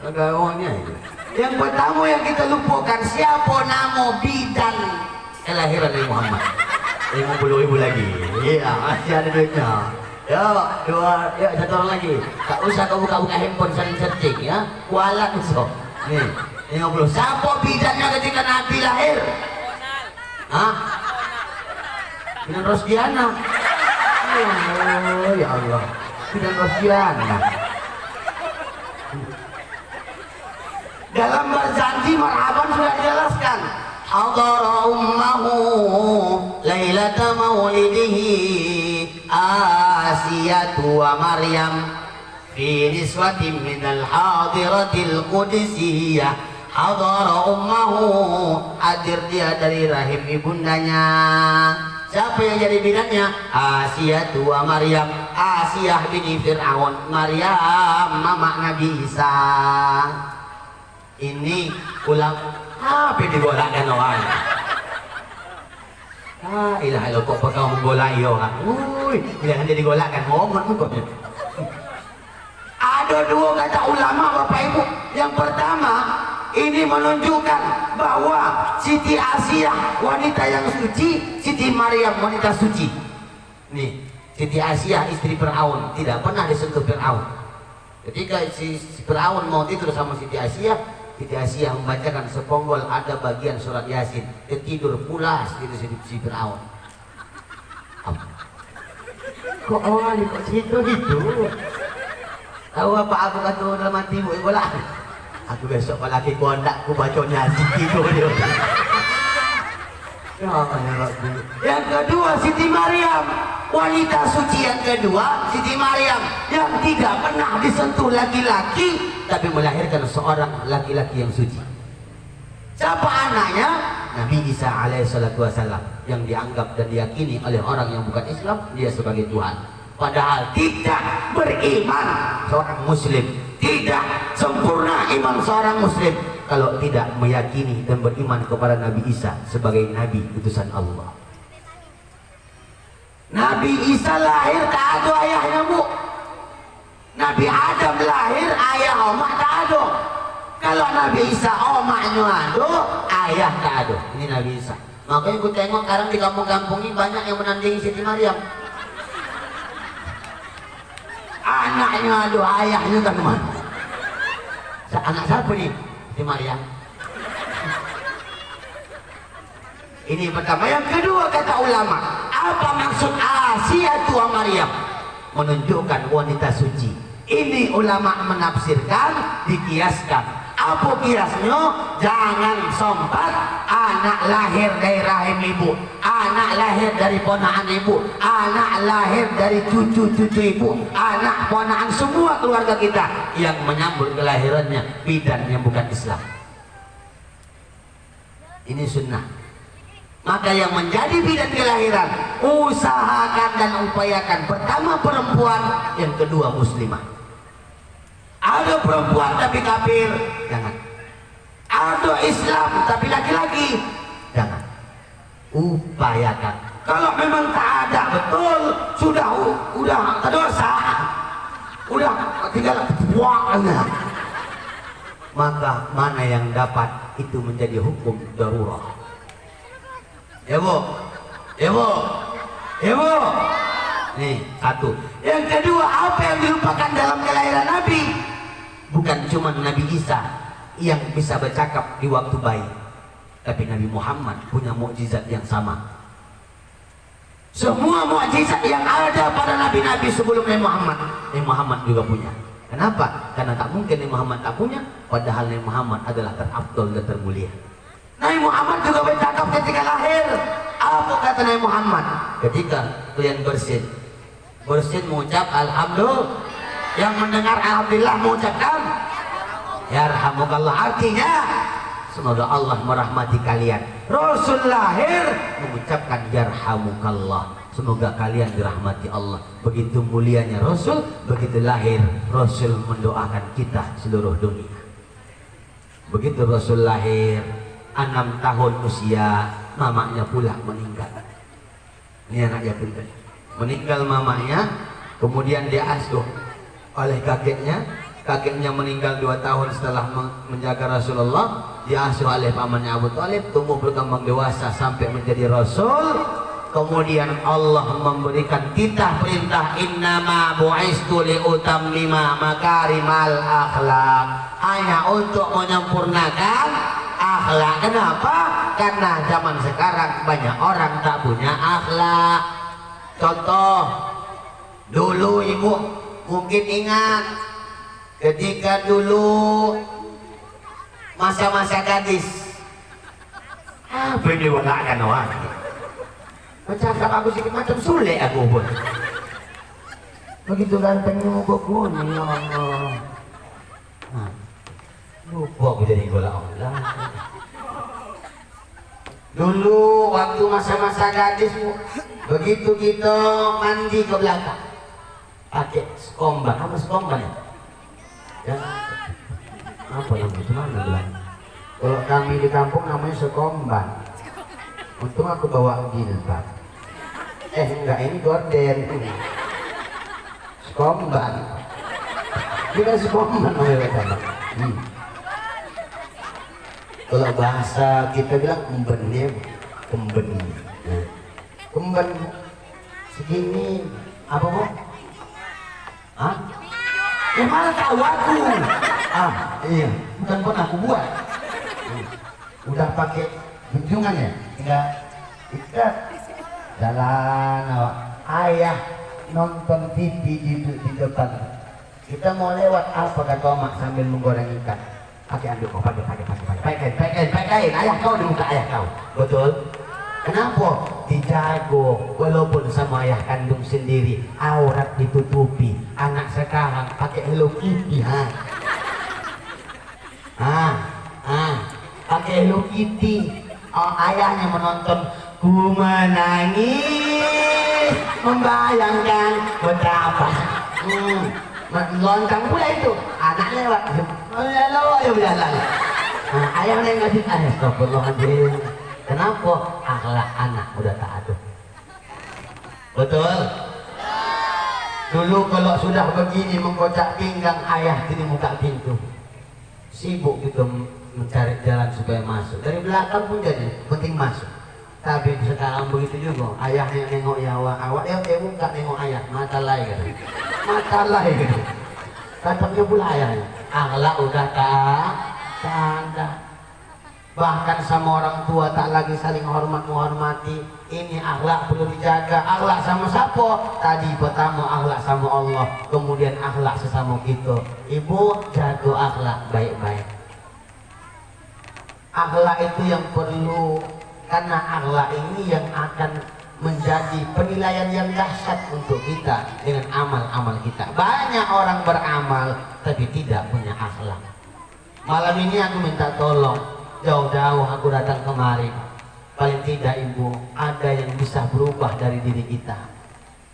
Ada orangnya itu. Yang pertama yang kita lupakan, siapa nama bidan kelahiran Nabi Muhammad? 50.000 lagi. Iya, masih ada duitnya. Ya, satu orang lagi. Tak usah kau buka-buka handphone saling searching ya. Kualat besok. Nih, 50. Siapa bidannya ketika Nabi lahir? Hah? Bidan Rosdiana. Oh, ya Allah. Bidan Rosdiana. Dalam berjanji marhaban sudah dijelaskan. Hadara ummahu lailata maulidihi Asiyatu wa Maryam fi niswatin minal hadiratil qudusiyah. Hadara ummahu, hadir dia dari rahim ibundanya. Siapa yang jadi bidannya? Asiyatu wa Maryam. Asiyah bini Fir'aun, Maryam mama Nabi Isa. Ini ulang apa digolakan orang? Ilah kok kau menggolai orang. Jangan dia digolakan ngomong pokoknya. Ada dua kata ulama Bapak Ibu. Yang pertama, ini menunjukkan bahwa Siti Asiyah wanita yang suci, Siti Maryam wanita suci. Nih, Siti Asiyah istri Fir'aun tidak pernah disentuh Fir'aun. Ketika si Fir'aun mau tidur sama Siti Asiyah, Siti Asiyah membacakan seponggol ada bagian surat Yasin. Dia tidur pulas gitu si Fir'aun. Kok awal kok situ itu? Tahu apa aku kata dalam hati ibu bola? Aku besok kalau lagi kondak aku bacanya tidur dia. Yang kedua Siti Maryam wanita suci yang kedua Siti Maryam yang tidak pernah disentuh laki-laki tapi melahirkan seorang laki-laki yang suci. Siapa anaknya? Nabi Isa alaihissalatu wassalam, yang dianggap dan diyakini oleh orang yang bukan Islam dia sebagai Tuhan. Padahal tidak beriman seorang muslim, tidak sempurna iman seorang muslim kalau tidak meyakini dan beriman kepada Nabi Isa sebagai Nabi utusan Allah. Nabi Isa lahir tak ada ayahnya, Bu. Nabi Adam lahir ayah omak tak ada. Kalau Nabi Isa omaknya ada, ayah tak ada. Ini Nabi Isa. Makanya aku tengok sekarang di kampung-kampung ini banyak yang menandingi Siti Maryam. Anaknya ada, ayahnya kan mana? Anak siapa nih? Siti Maryam. Ini pertama. Yang kedua kata ulama, apa maksud Asia tua Maryam? Menunjukkan wanita suci. Ini ulama menafsirkan, dikiaskan. Apa kiasnya? Jangan sompat anak lahir dari rahim ibu, anak lahir dari ponaan ibu, anak lahir dari cucu-cucu ibu, anak ponaan semua keluarga kita yang menyambut kelahirannya bidan yang bukan Islam. Ini sunnah. Maka yang menjadi bidan kelahiran, usahakan dan upayakan. Pertama perempuan, yang kedua muslimah. Ada perempuan tapi kafir, jangan. Ada Islam tapi laki-laki, jangan. Upayakan. Kalau memang tak ada betul, sudah dosa, udah tinggal buangnya. Maka mana yang dapat itu menjadi hukum darurat. Ya Bu, ya Bu, ya Bu. Nih satu. Yang kedua, apa yang dilupakan dalam kelahiran Nabi? Bukan cuma Nabi Isa yang bisa bercakap di waktu bayi, tapi Nabi Muhammad punya mukjizat yang sama. Semua mukjizat yang ada pada nabi-nabi sebelum Nabi Muhammad juga punya. Kenapa? Karena tak mungkin Nabi Muhammad tak punya, padahal Nabi Muhammad adalah terabdul dan termulia. Nabi Muhammad juga bercakap ketika lahir. Apa kata Nabi Muhammad? Ketika kalian bersin mengucap alhamdulillah. Yang mendengar alhamdulillah mengucapkan yarhamukallah. Artinya semoga Allah merahmati kalian. Rasul lahir mengucapkan yarhamukallah, semoga kalian dirahmati Allah. Begitu mulianya Rasul, begitu lahir Rasul mendoakan kita seluruh dunia. Begitu Rasul lahir 6 tahun usia, mamanya pula meninggal. Ini anak yatim tadi. Meninggal mamanya, kemudian diasuh oleh kakeknya meninggal 2 tahun setelah menjaga Rasulullah, diasuh oleh pamannya Abu Thalib, tumbuh berkembang dewasa sampai menjadi Rasul. Kemudian Allah memberikan kita perintah, innama bu'istu liutammima makarimal akhlak, hanya untuk menyempurnakan akhlak. Kenapa? Karena zaman sekarang banyak orang tak punya akhlak. Contoh, dulu ibu mungkin ingat ketika dulu masa-masa gadis, apa yang diwalakan orang? Bercakap aku sedikit macam sulit aku pun. Begitu gantengnya muka kuning, ya Allah. Lupa aku jadi bola Allah. Dulu waktu masa-masa gadis, begitu kita mandi ke belakang pakai sekomban. Apa sekomban ya? Ya. Apa namanya? Mana bilang? Kalau kami di kampung namanya sekomban. Untung aku bawa jilbab. Enggak, ini gorden. Sekomban. Kita sekomban namanya kata. Kalau bahasa kita bilang kemben ya, kemben. Kemben segini apa Bu? Hah? Ya malah tahu aku. Iya, bukan pun aku buat. Udah pakai junjungan ya? Enggak ikat. Jalan awak. Ayah nonton TV di depan. Kita mau lewat, apa kata Mak sambil menggoreng ikan? Pakai anduk kau, pakai kain. Ayah kau di muka ayah kau. Betul? Kenapa? dijago walaupun sama ayah kandung sendiri, aurat ditutupi. Anak sekarang pakai Hello Kitty, pakai Hello Kitty. Ayahnya menonton, ku menangis membayangkan betapa lontang pula itu anak lewat, ya berjalan. Ayahnya ngasih, astagfirullahaladzim. Kenapa? Akhlak anak udah tak ada. Betul? Dulu kalau sudah begini mengkocak pinggang, ayah tidak buka pintu. Sibuk gitu mencari jalan supaya masuk. Dari belakang pun jadi, penting masuk. Tapi sekarang begitu juga. Ayahnya nengok ya awak buka nengok ayah. Mata lain gitu. Mata lain gitu. Katanya pula ayahnya. Akhlak udah tak ada. Bahkan sama orang tua tak lagi saling hormat menghormati. Ini akhlak perlu dijaga. Akhlak sama siapa? Tadi pertama akhlak sama Allah, kemudian akhlak sesama kita. Ibu jaga akhlak baik-baik. Akhlak itu yang perlu, karena akhlak ini yang akan menjadi penilaian yang dahsyat untuk kita dengan amal-amal kita. Banyak orang beramal tapi tidak punya akhlak. Malam ini aku minta tolong, jauh-jauh aku datang kemari, paling tidak ibu ada yang bisa berubah dari diri kita.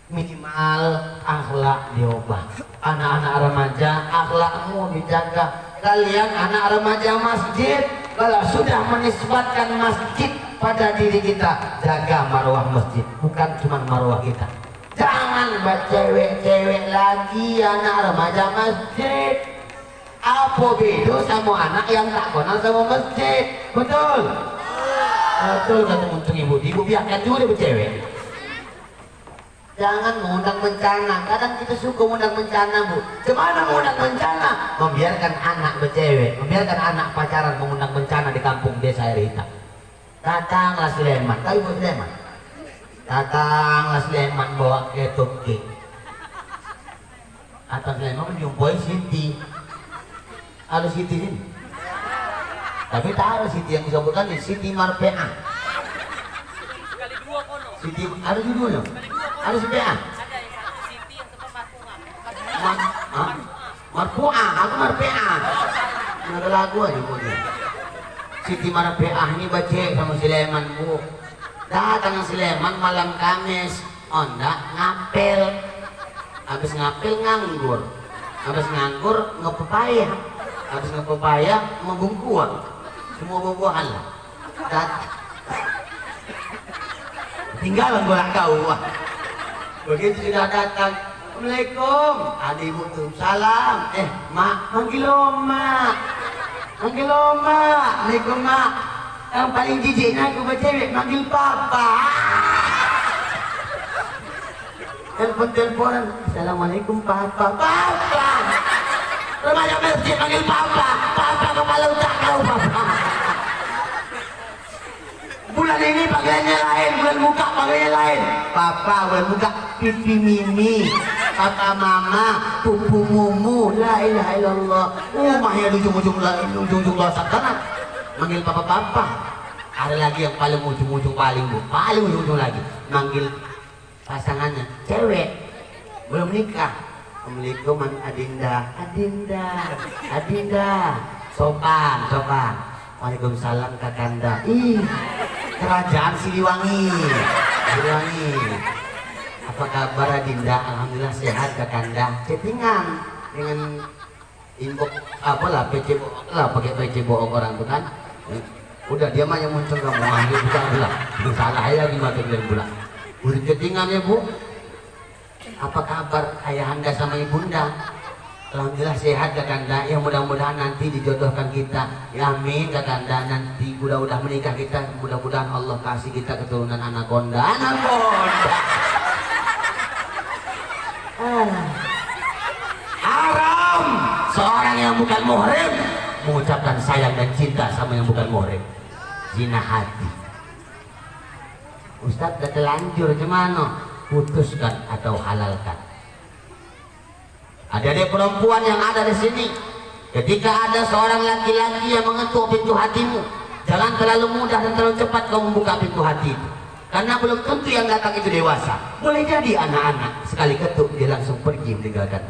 Minimal akhlak diubah. Anak-anak remaja, akhlakmu dijaga. Kalian anak remaja masjid, kalau sudah menisbatkan masjid pada diri kita, jaga marwah masjid, bukan cuma marwah kita. Jangan buat cewek-cewek lagi anak remaja masjid. Apa beda sama anak yang tak kenal sama masjid? Betul? Betul kata muncul ibu biarkan juga dia bercewek. Jangan mengundang bencana. Kadang kita suka mengundang bencana, Bu. Gimana mengundang bencana? Membiarkan anak bercewek, membiarkan anak pacaran, mengundang bencana di kampung desa Air Hitam. Datanglah Sleman, tahu Ibu Sleman? Datanglah Sleman bawa ketuki. Atas Sleman menjumpai Siti. Ada Siti ini. Tapi tak ada Siti yang disebutkan di Siti Marpeah. Siti ada judulnya. Ada Siti A. Siti yang sempat Marfu'ah, aku Marpeah. Ada lagu aja punya. Siti Marpeah ini baca sama Sleman, Bu. Datang Sleman malam Kamis, onda ngapel. Habis ngapel nganggur. Habis nganggur ngepepaya. Habis ngepepaya membungkuan. Semua buah-buahan lah. Tinggalan bolak kau. Begitu sudah datang, Assalamualaikum. Ada ibu tuh, salam. Mak, manggil mak. Manggil mak. Assalamualaikum mak. Yang paling jijiknya aku bercewek, manggil papa. Telepon-teleponan, Assalamualaikum papa. Papa. Remaja masjid manggil papa. Papa kepala otak kau papa. Bulan ini pakaiannya lain, bulan buka pakaiannya lain. Papa, bulan buka pipi mimi, papa mama, pupu mumu, la ilaha illallah. Mahnya di ujung-ujung losak sana. Manggil papa-papa. Ada lagi yang paling ujung-ujung paling Bu, paling ujung-ujung lagi. Manggil pasangannya, cewek, belum nikah. Assalamualaikum Adinda, Adinda, Adinda. Sopan, sopan. Waalaikumsalam Kakanda. Kerajaan Siliwangi. Siliwangi. Apa kabar Adinda? Alhamdulillah sehat Kakanda. Chattingan dengan inbox apalah PC bohong lah, pakai PC bohong orang tuh kan. Udah dia mah yang muncul kamu manggil juga pula. Salah ya gimana bilang pula. Udah chattingan ya Bu. Apa kabar ayahanda sama ibunda? Alhamdulillah sehat Kakanda, yang mudah-mudahan nanti dijodohkan kita. Ya amin Kakanda, nanti udah menikah kita, mudah-mudahan Allah kasih kita keturunan anaconda. Anaconda. Haram seorang yang bukan muhrim mengucapkan sayang dan cinta sama yang bukan muhrim. Zina hati. Ustadz udah terlanjur gimana? Putuskan atau halalkan. Adik-adik perempuan yang ada di sini, ketika ada seorang laki-laki yang mengetuk pintu hatimu, jangan terlalu mudah dan terlalu cepat kau membuka pintu hati itu. Karena belum tentu yang datang itu dewasa. Boleh jadi anak-anak, sekali ketuk dia langsung pergi meninggalkan.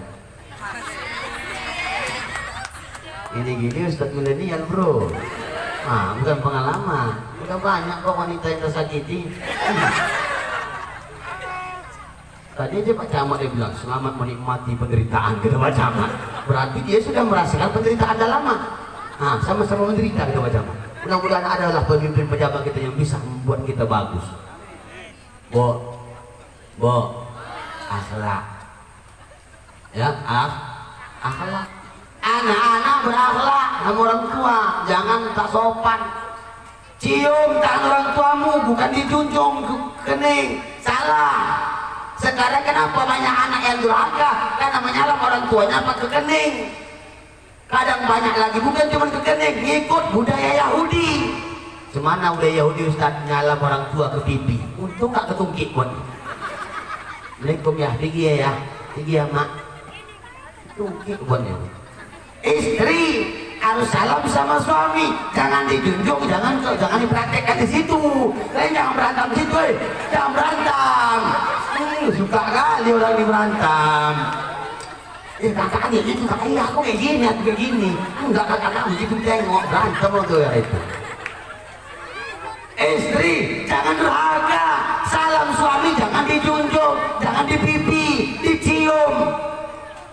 Ini gini Ustadz milenial bro. Bukan pengalaman. Udah banyak kok wanita yang tersakiti. Tadi aja Pak Camat dia bilang selamat menikmati penderitaan kita Pak Camat. Berarti dia sudah merasakan penderitaan dah lama. Sama-sama menderita kita Pak Camat. Mudah-mudahan adalah pemimpin pejabat kita yang bisa membuat kita bagus. Bo, akhlak. Ya, akhlak. Anak-anak berakhlak sama orang tua, jangan tak sopan. Cium tangan orang tuamu, bukan dijunjung ke kening. Salah. Sekarang kenapa banyak anak yang durhaka? Karena menyalam orang tuanya apa ke kening. Kadang banyak lagi bukan cuma ke kening, ngikut budaya Yahudi. Semana budaya Yahudi Ustaz nyalam orang tua ke pipi. Untung gak ketungkit pun. Assalamualaikum ya, tinggi ya mak. Tungkit pun ya. Istri harus salam sama suami, jangan dijunjung, jangan dipraktekkan di situ. Jangan berantem di situ, jangan berantem. Suka kali orang di berantem. Kakak dia gitu, kakak iya aku kayak gini, aku kayak gini. Enggak kakak begitu tengok berantem tuh ya itu. Istri jangan durhaka, salam suami jangan dijunjung, jangan di pipi, dicium.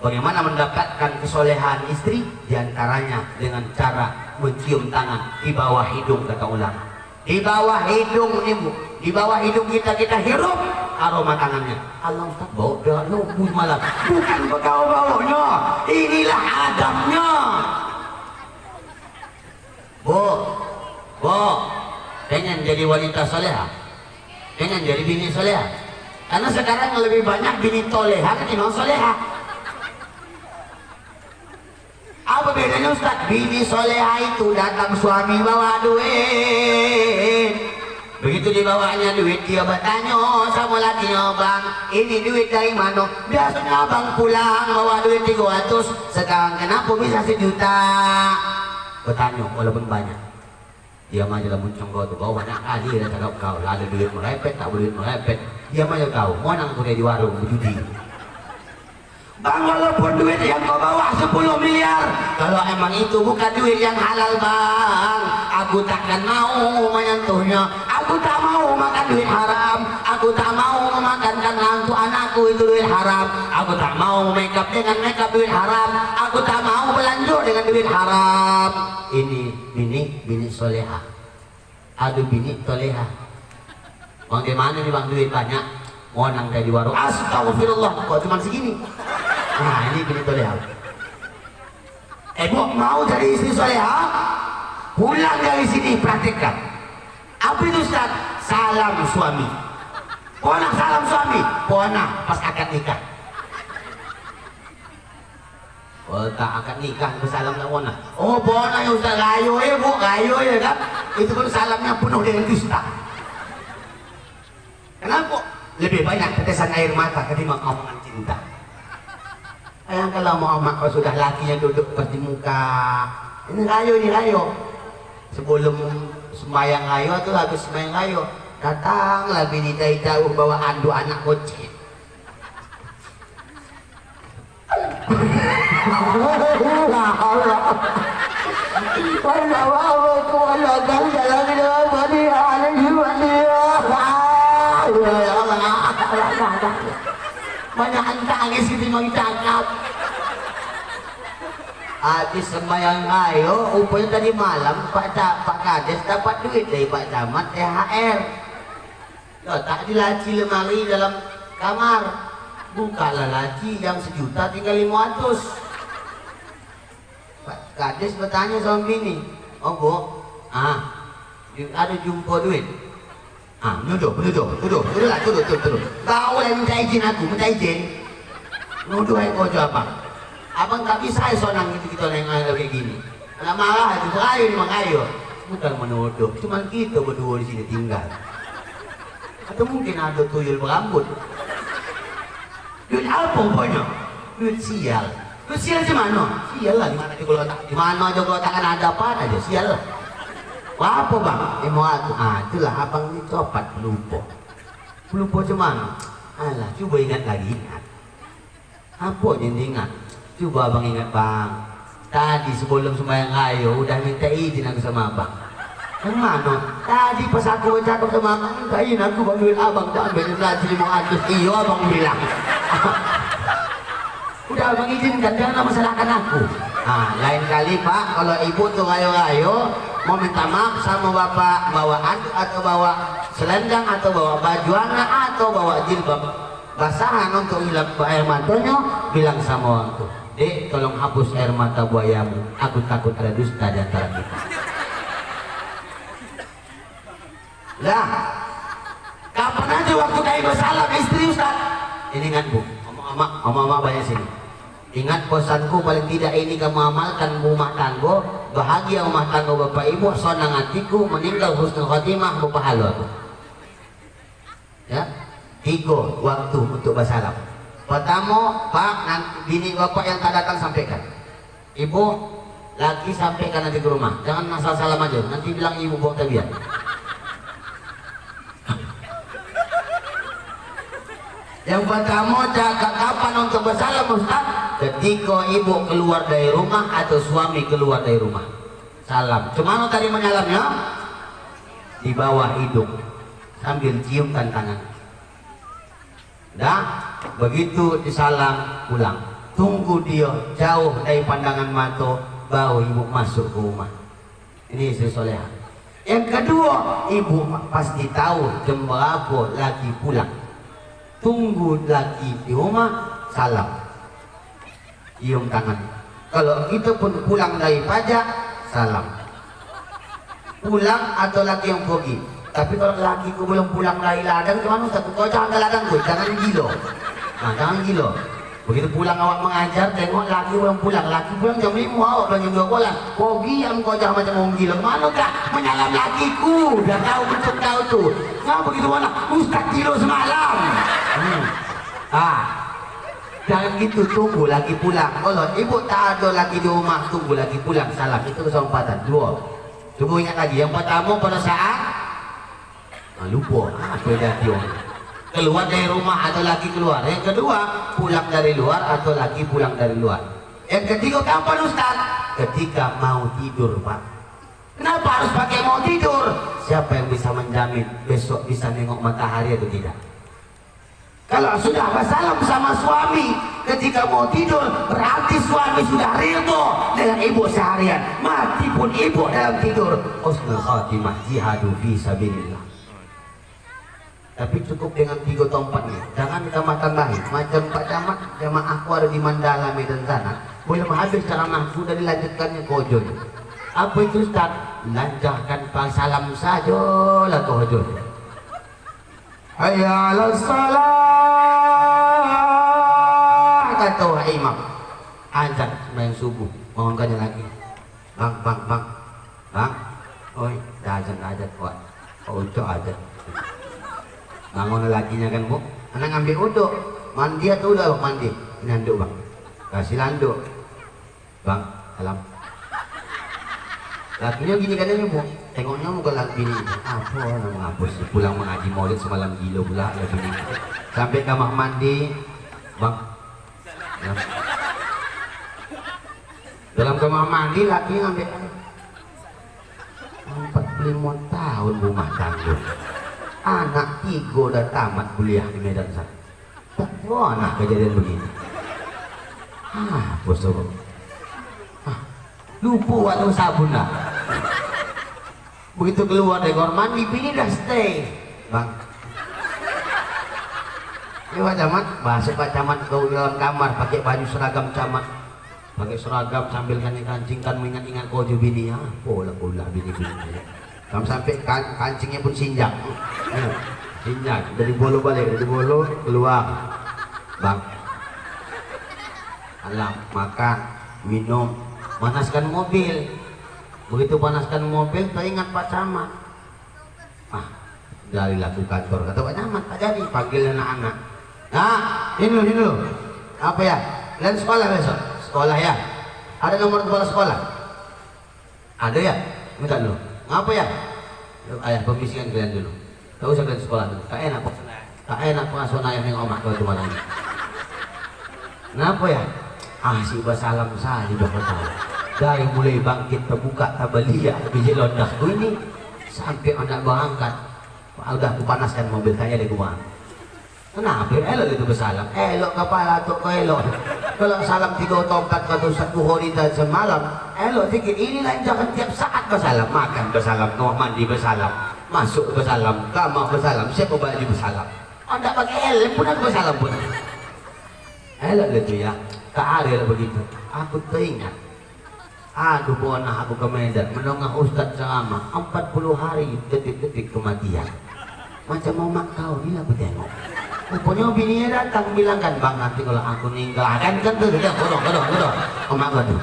Bagaimana mendapatkan kesolehan istri? Di antaranya dengan cara mencium tangan di bawah hidung, kata ulama. Di bawah hidung ini bu, di bawah hidung kita hirup aroma tangannya. Allah Ustaz bau dah nubus malam. Bukan bau-baunya, inilah adabnya. Bu, pengen jadi wanita soleha, pengen jadi bini soleha. Karena sekarang lebih banyak bini toleha ketimbang soleha. Apa bedanya Ustaz? Bini soleha itu datang suami bawa duit. Begitu dibawanya duit dia bertanya sama lakinya, bang ini duit dari mana? Biasanya abang pulang bawa duit 300, sekarang kenapa bisa 1 juta? Bertanya walaupun banyak. Dia mah dalam muncung kau tu bawa banyak kali dah cakap kau lalu duit merepet tak boleh merepet. Dia mah kau mau nang tu di warung berjudi. Bang walaupun duit yang kau bawa 10 miliar, kalau emang itu bukan duit yang halal bang, aku takkan mau menyentuhnya. Aku tak mau makan duit haram, aku tak mau memakankan untuk anakku itu duit haram, aku tak mau makeup dengan makeup duit haram, aku tak mau belanja dengan duit haram. Ini bini soleha. Aduh bini toleha. Bagaimana nih bang duit banyak? Mau nang kayak di warung. Astagfirullah, kok cuma segini? Nah ini bini toleha. Bu mau jadi istri soleha? Pulang dari sini praktekkan. Apa itu Ustaz? Salam suami. Pona salam suami. Pona pas akad nikah. Tak akad nikah bersalam tak pona. Oh pona ya Ustaz, gayo ya bu, gayo ya kan? Itu pun salamnya penuh dengan dusta. Kenapa? Lebih banyak tetesan air mata ketimbang omongan cinta. Yang kalau mau kau sudah laki yang duduk pas di muka, ini rayo. Sebelum sembahyang rayo tuh habis sembahyang rayo, datanglah bini dari jauh bawa andu anak kecil. Banyak tangis gitu mau cakap. Habis sembahyang ayo, rupanya tadi malam Pak Kades dapat duit dari Pak Camat THR. Tak di laci lemari dalam kamar. Bukalah laci yang 1 juta tinggal 500. Pak Kades bertanya sama bini, oh bu, ada jumpa duit. Nuduh lah. Kau yang minta izin aku, minta izin. Nuduh yang kau apa? Abang tak bisa sonang gitu nengah kayak gini. Nggak marah itu ayo nih mang ayo. Bukan menuduh, cuman kita berdua di sini tinggal. Atau mungkin ada tuyul berambut. Duit apa pokoknya? Duit sial. Duit sial di mana? Sial lah di mana aja kalau takkan ada apa aja sial lah. Apa bang? Mau aku? Itulah abang ini copat lupa. Lupa cuman. Alah, coba ingat lagi, ingat. Apa yang diingat? Coba abang ingat bang. Tadi sebelum sembahyang ayo udah minta izin aku sama abang. Yang mana? Tadi pas aku bercakap sama abang, minta izin aku panggil abang tak ambil lagi 500. Iyo abang bilang. Udah abang izinkan, jangan masalahkan aku. Lain kali pak, kalau ibu tuh ayo-ayo mau minta maaf sama bapak, bawa anduk atau bawa selendang atau bawa baju anak atau bawa jilbab basahan untuk hilap air matanya, bilang sama orang tuh, dek tolong hapus air mata buayamu, aku takut ada dusta di antara kita. Lah, kapan aja waktu kayak bersalah istri Ustaz? Ini kan bu, oma banyak sini. Ingat pesanku paling tidak ini kamu amalkan rumah tangga, bahagia rumah tangga bapak ibu, sonang hatiku, meninggal husnul khotimah, berpahala aku. Ya, 3 waktu untuk bersalam. Pertama, pak, nanti bini bapak yang tak datang sampaikan. Ibu, laki sampaikan nanti ke rumah. Jangan asal salam aja. Nanti bilang ibu buang tabiat. Yang pertama, jaga kapan untuk bersalam Ustaz? Ketika ibu keluar dari rumah atau suami keluar dari rumah. Salam. Cuma tadi menyalamnya di bawah hidung sambil ciumkan tangan. Dah, begitu disalam pulang. Tunggu dia jauh dari pandangan mata, baru ibu masuk ke rumah. Ini istri soleha. Yang kedua, ibu pasti tahu jam berapa lagi pulang. Tunggu lagi di rumah, salam, cium tangan. Kalau kita pun pulang dari pajak, salam. Pulang atau lagi yang pergi. Tapi kalau laki ku belum pulang dari ladang, gimana Ustaz? Kau jangan ke ladang ku, jangan gila. Jangan gila. Begitu pulang awak mengajar, tengok laki belum pulang. Laki pulang jam 5, awak pulang jam 2 pulang. Pergi yang kau jangan macam orang gila. Mana kak? Menyalam lakiku. Dah tahu betul kau tu. Nah begitu mana? Ustaz gila semalam. Jangan gitu, tunggu lagi pulang. Kalau ibu tak ada lagi di rumah, tunggu lagi pulang, salam. Itu kesempatan. 2. Coba ingat lagi. Yang pertama pada saat lupa apa jadi orang keluar dari rumah atau lagi keluar. Yang kedua, pulang dari luar atau lagi pulang dari luar. Yang ketiga, kapan Ustaz? Ketika mau tidur pak. Kenapa harus pakai mau tidur? Siapa yang bisa menjamin besok bisa nengok matahari atau tidak? Kalau sudah bersalam sama suami ketika mau tidur, berarti suami sudah ridho dengan ibu seharian. Mati pun ibu dalam tidur. Husnul khatimah, jihadu fi sabilillah. Tapi cukup dengan 3 atau 4 nih. Jangan tambah-tambahin. Macam Pak Camat, jamaah aku ada di Mandala Medan sana. Boleh habis ceramahku dan dilanjutkannya ke ujung. Apa itu Ustaz? Lancarkan salam saja lah ke ujung. Hayya 'alas salah, kata imam. Azan sembahyang subuh, mohonkannya lagi. Bang. Oi, dah azan kuat. Ucok azan. Bangun lakinya kan bu, anak ngambil uduk, mandi atau udah mandi? Ini handuk bang, kasih landuk, bang, salam. Lakinya gini katanya bu, tengoknya muka laki ini, apa nama ngapus, pulang mengaji maulid semalam gila pula laki ini. Sampai kamar mandi, bang, ya. Dalam kamar mandi laki ngambil 45 tahun rumah tangga. Anak 3 udah tamat kuliah di Medan sana. Tak pernah kejadian begini. Bos lupa waktu sabun lah. Begitu keluar dari kamar mandi, bini dah stay. Bang, ini Pak Camat, masuk Pak Camat ke dalam kamar pakai baju seragam camat, pakai seragam sambil kancingkan mengingat-ingat kojo bini. Pola bini. Kamu sampai kancingnya pun sinjak. Sinjak dari bolo balik, dari bolo keluar. Bang, alam, makan, minum, panaskan mobil. Begitu panaskan mobil, teringat Pak Camat. Dari laku kantor, kata Pak Camat, tak jadi, panggil anak-anak. Ini dulu. Apa ya? Kalian sekolah besok? Sekolah ya? Ada nomor kepala sekolah? Ada ya? Minta dulu. Apa ya? Ayah pembisikan kalian dulu. Tak usah kalian sekolah dulu. Tak enak. Tak enak pengasuhan ayah nengok mak kau itu malam. Kenapa ya? Si basalam saya juga tahu. Dari mulai bangkit terbuka tabaliyah biji londahku ini sampai anak berangkat. Udah aku panaskan mobil saya deh gua. Kenapa? Elok itu bersalam. Elok kepala tu kau elok. Kalau salam 3 atau 4 atau 1 hari dan semalam, elok sikit. Inilah jangan tiap saat bersalam. Makan bersalam, kamar mandi bersalam, masuk bersalam, kamar bersalam, siapa baju bersalam. Anda pakai helm pun aku bersalam pun. Elok itu ya. Tak ada begitu. Aku teringat. Aduh pernah aku ke Medan mendengar Ustaz ceramah 40 hari detik-detik kematian. Macam mau mak kau ni aku tengok. Rupanya bininya datang bilang kan, bang nanti kalau aku meninggal kan tuh kodok. Mak kau tu.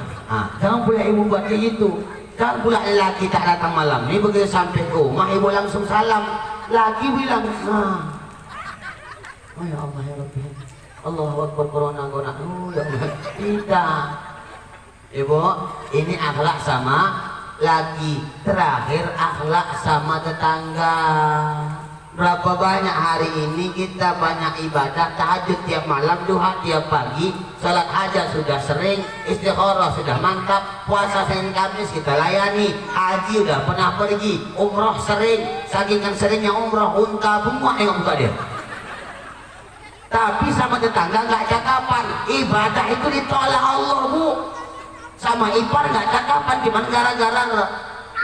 Jangan pula ibu buat kayak gitu. Jangan pula lelaki tak datang malam ni begitu sampai ke rumah ibu langsung salam. Laki bilang, oh ya Allah ya Rabbi. Allahu Akbar corona. Oh ya Allah. Tidak. Ibu, ini akhlak sama laki. Terakhir akhlak sama tetangga. Berapa banyak hari ini kita banyak ibadah, tahajud tiap malam, duha tiap pagi, salat hajat sudah sering, istikharah sudah mantap, puasa Senin Kamis kita layani, haji udah pernah pergi, umroh sering, saking seringnya umroh, unta bunga yang buka dia. Tapi sama tetangga nggak cakapan, ibadah itu ditolak Allah bu. Sama ipar nggak cakapan, cuman gara-gara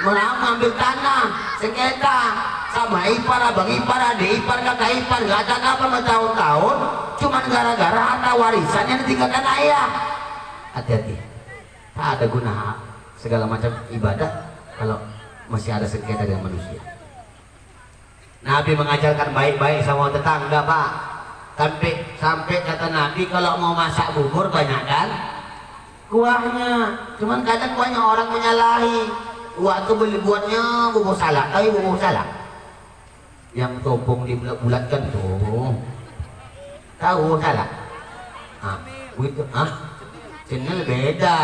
mengambil tanah, sengketa. Sama ipar, abang ipar, adik ipar, kakak ipar, nggak cakapan bertahun-tahun, cuman gara-gara harta warisan yang ditinggalkan ayah. Hati-hati, tak ada guna segala macam ibadah kalau masih ada sengketa dengan manusia. Nabi mengajarkan baik-baik sama tetangga pak. Sampai kata Nabi kalau mau masak bubur banyak kan kuahnya, cuman kadang banyak orang menyalahi. Waktu beli buatnya bubur salak, tapi bubur salak yang topong dibulat-bulatkan tuh, tahu bubur salak? Begitu, cendil beda,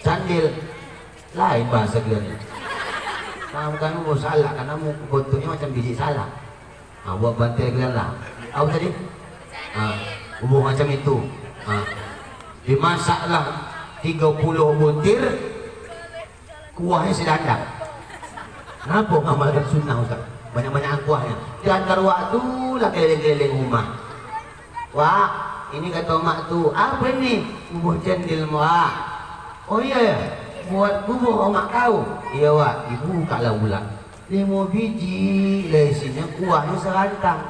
candil lain bahasa dia. Kamu kan bubur salak karena bentuknya macam biji salak. Buat bantai kalian lah. Apa tadi? Bubur macam itu. Dimasaklah 30 butir, kuahnya sedandak. Kenapa mengamalkan sunnah Ustaz? Banyak-banyak kuahnya. Diantar waktu lah keliling-keliling rumah. Wah, ini kata mak tu, apa ini? Bubur cendil mak. Oh iya ya, buat bubur mak kau. Iya wak, ibu buka lah pula. 5 biji, lah isinya kuahnya serantang.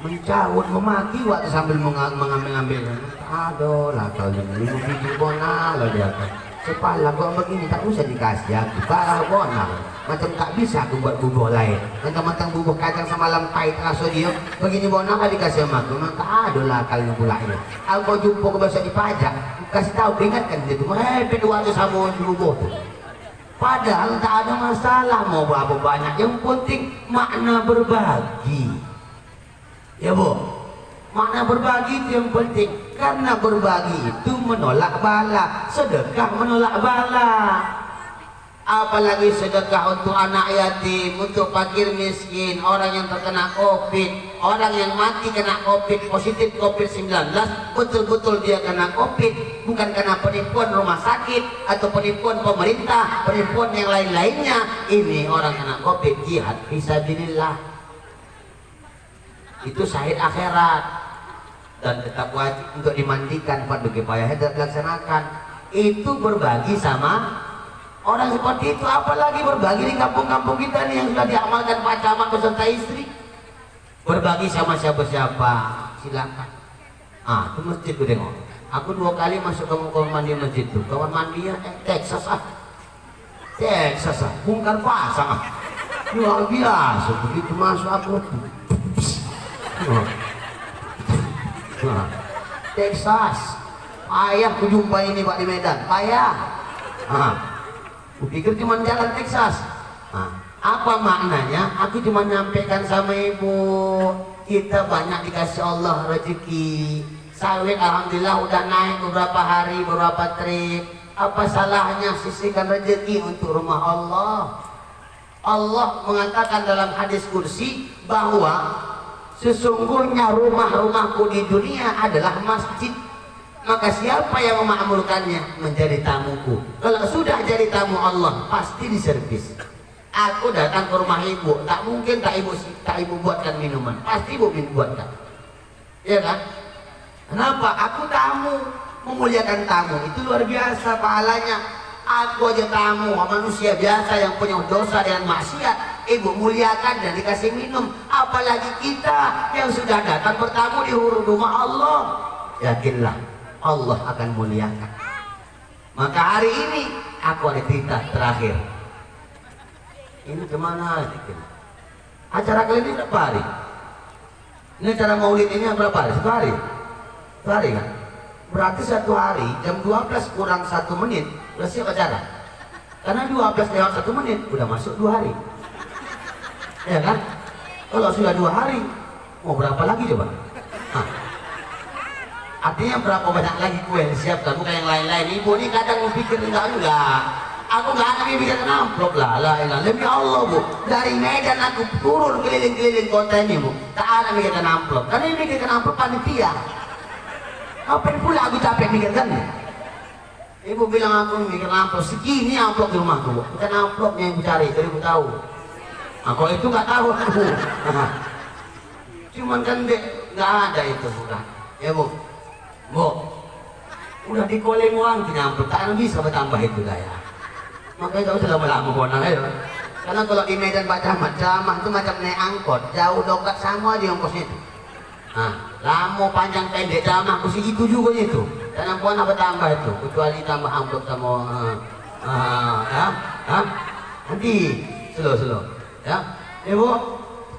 Mencabut, memaki waktu sambil mengambil. Aduh lah kau jangan 5 biji bonal lah dia kan. Kepala kau begini tak usah dikasih aku. Parah bonal. Macam tak bisa aku buat bubur lain. Mentang-mentang bubur kacang semalam pahit rasa dia. Begini bonal kan dikasih sama aku. Memang tak ada lah kalau pula ini. Aku jumpa ke besok dipajak. Kasih tahu, ingatkan dia tu. Merepet waktu sama bubur tu. Padahal tak ada masalah mau berapa banyak. Yang penting makna berbagi. Ya bu, makna berbagi itu yang penting. Karena berbagi itu menolak bala. Sedekah menolak bala. Apalagi sedekah untuk anak yatim, untuk fakir miskin, orang yang terkena COVID, orang yang mati kena COVID, positif COVID-19, betul-betul dia kena COVID, bukan karena penipuan rumah sakit atau penipuan pemerintah, penipuan yang lain-lainnya. Ini orang kena COVID, jihad fisabilillah. Itu syahid akhirat dan tetap wajib untuk dimandikan, fardu kifayah tetap dilaksanakan. Itu berbagi sama orang seperti itu. Apalagi berbagi di kampung-kampung kita nih yang sudah diamalkan Pak Camat beserta istri. Berbagi sama siapa-siapa silakan. Itu masjid tuh tengok. Aku 2 kali masuk ke kamar mandi masjid tuh. Kamar mandinya Texas Texas bongkar pasang luar biasa. Begitu masuk aku Texas. Ayah ku jumpa ini Pak di Medan. Ayah. Kupikir cuma jalan Texas. Apa maknanya? Aku cuma nyampaikan sama ibu, kita banyak dikasih Allah rezeki. Sawit alhamdulillah udah naik beberapa hari, beberapa trip. Apa salahnya sisihkan rezeki untuk rumah Allah? Allah mengatakan dalam hadis kursi bahwa sesungguhnya rumah-rumahku di dunia adalah masjid. Maka siapa yang memakmurkannya menjadi tamuku. Kalau sudah jadi tamu Allah pasti diservis. Aku datang ke rumah ibu, tak mungkin tak ibu buatkan minuman, pasti ibu buatkan, ya kan? Kenapa? Aku tamu, memuliakan tamu itu luar biasa pahalanya. Aku aja tamu, manusia biasa yang punya dosa dan maksiat, ibu muliakan dan dikasih minum, apalagi kita yang sudah datang bertamu di rumah Allah. Yakinlah Allah akan muliakan. Maka hari ini aku ada cerita terakhir. Ini kemana? Acara kali ini berapa hari? Ini acara maulid ini berapa hari? Satu hari? Satu hari kan? Berarti satu hari jam 12 kurang 1 menit udah siap acara. Karena 12 lewat 1 menit udah masuk 2 hari. Ya kan? Kalau sudah 2 hari mau berapa lagi coba? Hah. Artinya berapa banyak lagi kue yang disiapkan, bukan yang lain-lain. Ibu ini kadang pikir enggak. Aku nggak akan bikin amplop lah, demi Allah bu. Dari Medan aku turun keliling-keliling kota ini bu, tak ada bikin amplop. Karena ini bikin amplop panitia. Apa pula aku capek mikirkan? Ibu bilang aku bikin amplop segini amplop di rumahku bu. Bukan amplopnya yang ibu cari, jadi ibu tahu. Nah, kalau itu nggak tahu aku. Cuman kan nggak ada itu bukan. Ya bu, udah dikoleng uang punya amplop, tak bisa bertambah itu daya. Makanya kau sudah lama konang aja. Karena kalau di Medan Pak Camat itu macam naik angkot, jauh dekat sama aja ongkosnya itu. Nah, lama panjang pendek camat aku segitu juga itu. Dan ampuan apa tambah itu, kecuali tambah amplop sama nanti slow ya. Ibu,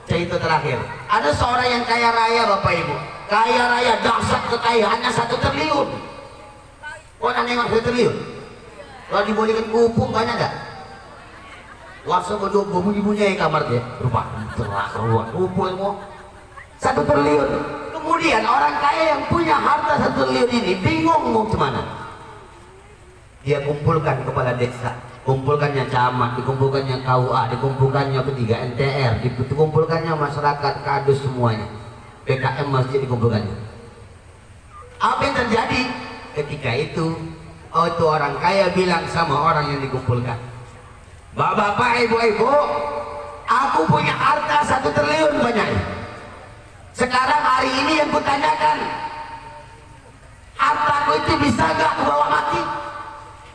cerita terakhir. Ada seorang yang kaya raya Bapak Ibu. Kaya raya dahsyat kekayaannya 1 triliun. Kau nak nengok 1 triliun? Kalau dibolehkan kupung banyak gak? Wasa bodoh bunyi-bunyi kamar dia rupa keluar kupung semua 1 triliun. Kemudian orang kaya yang punya harta 1 triliun ini bingung mau kemana. Dia kumpulkan kepala desa, kumpulkannya camat, dikumpulkannya KUA, dikumpulkannya ketiga NTR, dikumpulkannya masyarakat kadus semuanya, PKM masjid dikumpulkannya. Apa yang terjadi ketika itu? Oh, itu orang kaya bilang sama orang yang dikumpulkan, bapak-bapak, ibu-ibu, aku punya harta 1 triliun banyak. Sekarang hari ini yang kutanyakan, hartaku itu bisa gak aku bawa mati?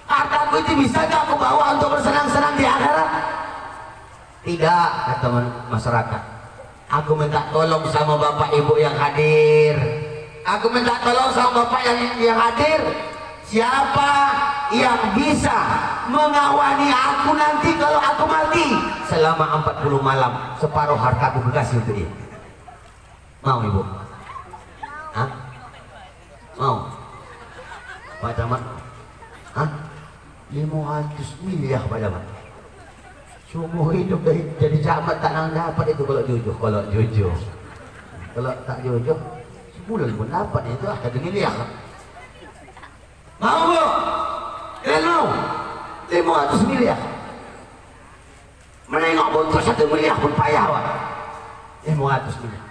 Hartaku itu bisa gak aku bawa untuk bersenang-senang di akhirat? Tidak, kata masyarakat. Aku minta tolong sama bapak ibu yang hadir. Aku minta tolong sama bapak yang hadir. Siapa yang bisa mengawani aku nanti kalau aku mati selama 40 malam, separuh hartaku kasih untuk dia. Mau ibu? Hah? Mau? Pak Camat? Hah? 500 miliar Pak Camat. Seumur hidup dari jadi camat tak nang dapat itu kalau jujur. Kalau tak jujur sebulan pun dapat itu 1 miliar. Mau bu? Kalian mau? 500 miliar. Menengok bontot 1 miliar pun payah Pak. 500 miliar.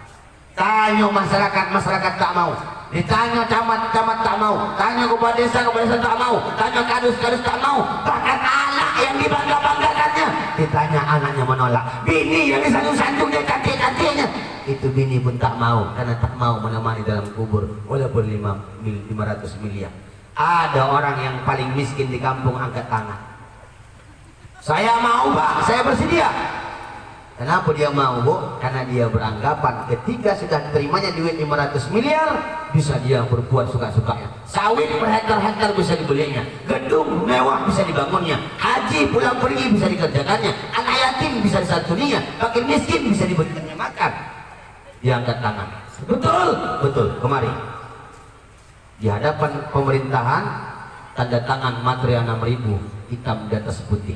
Tanya masyarakat tak mau. Ditanya camat tak mau. Tanya kepala desa tak mau. Tanya kadus tak mau. Bahkan anak yang dibangga-banggakannya ditanya anaknya menolak. Bini yang disanjung-sanjungnya cantik-cantiknya itu bini pun tak mau, karena tak mau menemani dalam kubur walaupun 500 miliar. Ada orang yang paling miskin di kampung angkat tangan. Saya mau Pak, saya bersedia. Kenapa dia mau bu? Karena dia beranggapan ketika sudah terimanya duit 500 miliar bisa dia berbuat suka-sukanya. Sawit berhektar-hektar bisa dibelinya, gedung mewah bisa dibangunnya, haji pulang pergi bisa dikerjakannya, anak yatim bisa disantuninya, fakir miskin bisa diberikannya makan. Dia angkat tangan. Betul kemari di hadapan pemerintahan, tanda tangan materai 6.000 hitam di atas putih.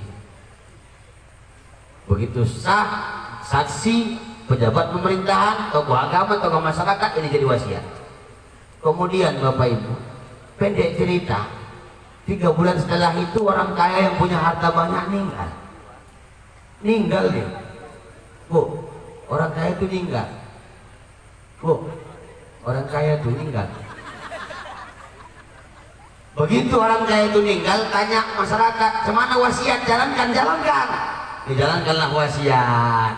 Begitu sah, saksi, pejabat pemerintahan, tokoh agama, tokoh masyarakat, ini jadi wasiat. Kemudian Bapak Ibu, pendek cerita, 3 bulan setelah itu orang kaya yang punya harta banyak meninggal. Ninggal dia. Bu, orang kaya itu ninggal. Bu, orang kaya itu ninggal. Begitu orang kaya itu ninggal, tanya masyarakat, kemana wasiat? Jalankan, jalankan. Dijalankanlah wasiat.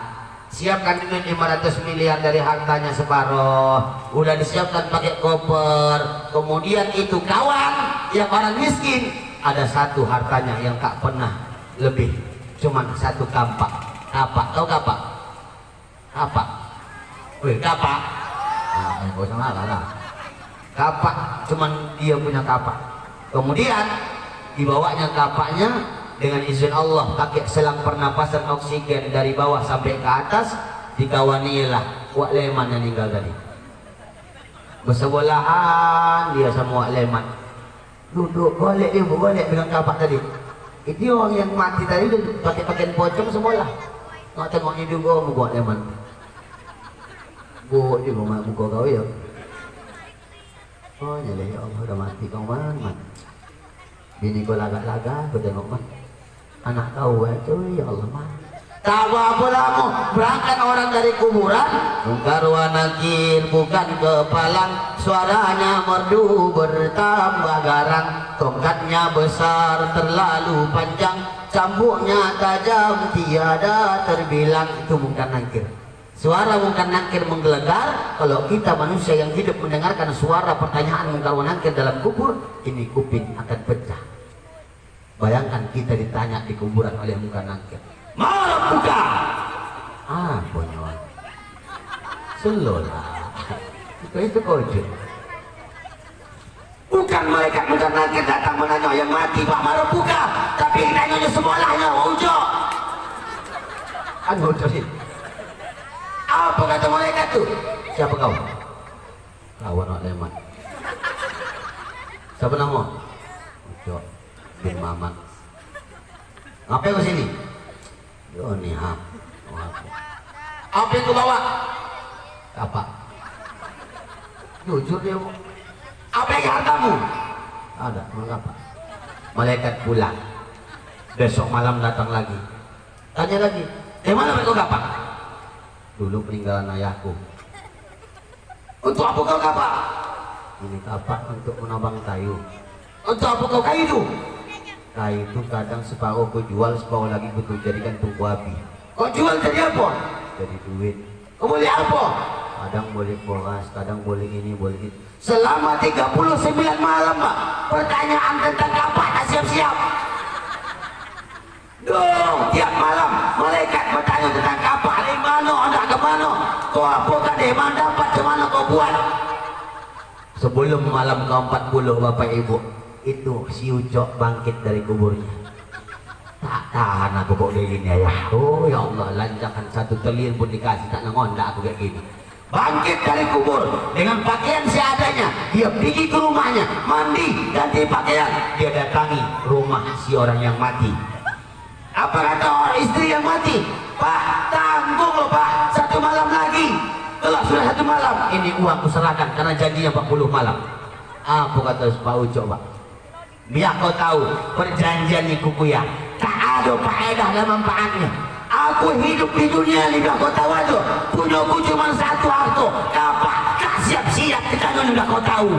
Siapkan duit 500 miliar dari hartanya separuh. Udah disiapkan pakai koper. Kemudian itu kawan yang orang miskin, ada satu hartanya yang tak pernah lebih, cuman satu kampak. Kapak, tahu kapak? Kapak. Wih, kapak. Nah, gak usah lah. Kapak, cuman dia punya kapak. Kemudian dibawanya kapaknya dengan izin Allah pakai selang pernapasan oksigen dari bawah sampai ke atas, dikawanilah Wak Leman yang meninggal tadi. Bersebelahan dia sama Wak Leman. Duduk golek dia, golek dengan kapak tadi. Itu orang yang mati tadi udah pakai pakaian pocong semualah. Nak tengok ni juga muka Wak Leman. Bu dia mak muka kau ya. Oh ya Allah, udah mati kau man. Bini kau lagak-lagak, kau tengok man. Anak kau itu ya Allah man. Tak apa lama berangkat orang dari kuburan, mungkar wa nakir bukan kepalang, suaranya merdu bertambah garang, tongkatnya besar terlalu panjang, cambuknya tajam tiada terbilang. Itu mungkar nakir. Suara mungkar nakir menggelegar. Kalau kita manusia yang hidup mendengarkan suara pertanyaan mungkar wa nakir dalam kubur, ini kuping akan pecah. Bayangkan kita ditanya di kuburan oleh mungkar nakir, "Mana buka?" Ah, bonyol. Selolah. Itu kojek. Bukan malaikat mungkar nakir datang menanya yang mati, "Pak, mana buka?" Tapi tanyanya semuanya ujok. Kan ujok sih. Apa kata malaikat tuh? Siapa kau? Kawan Wak Leman. Siapa nama? Ujok bin Mamat. Ngapain ke sini? Yo nih ha. Apa yang kau bawa? Apa? Jujur dia. Apa yang hartamu? Ada, mengapa? Malaikat pulang. Besok malam datang lagi. Tanya lagi. Mana kau kapak? Dulu peninggalan ayahku. Untuk apa kau kapak? Ini kapak untuk menabang kayu. Untuk apa kau kayu itu? Kayu itu kadang separuh kau jual, separuh lagi kau jadikan tungku api. Kau jual jadi apa? Jadi duit. Kau boleh apa? Kadang boleh boras, kadang boleh ini, boleh itu. Selama 39 malam, Pak, pertanyaan tentang kapak tak siap-siap. Dong, tiap malam malaikat bertanya tentang kapak. Di mana, anda ke mana? Kau apa kade mana dapat, ke mana kau buat? Sebelum malam ke-40 Bapak Ibu, itu si Ucok bangkit dari kuburnya. Tak tahan aku kok kayak gini ya. Oh ya Allah, lanjakan 1 triliun pun dikasih, tak ngondak aku kayak gini. Bangkit dari kubur dengan pakaian seadanya. Dia pergi ke rumahnya, mandi, ganti pakaian. Dia datangi rumah si orang yang mati. Apa kata orang istri yang mati? Pak, tanggung loh Pak, 1 malam lagi. Kalau sudah 1 malam, ini uang kuserahkan karena janjinya 40 malam. Apa kata Pak Ucok, Pak? Biar kau tahu perjanjian ini kukuya tak ada faedah dan manfaatnya. Aku hidup di dunia ini, biar kau tahu aja. Punyaku cuma 1 harta, kapak. Tak siap-siap kita udah kau tahu.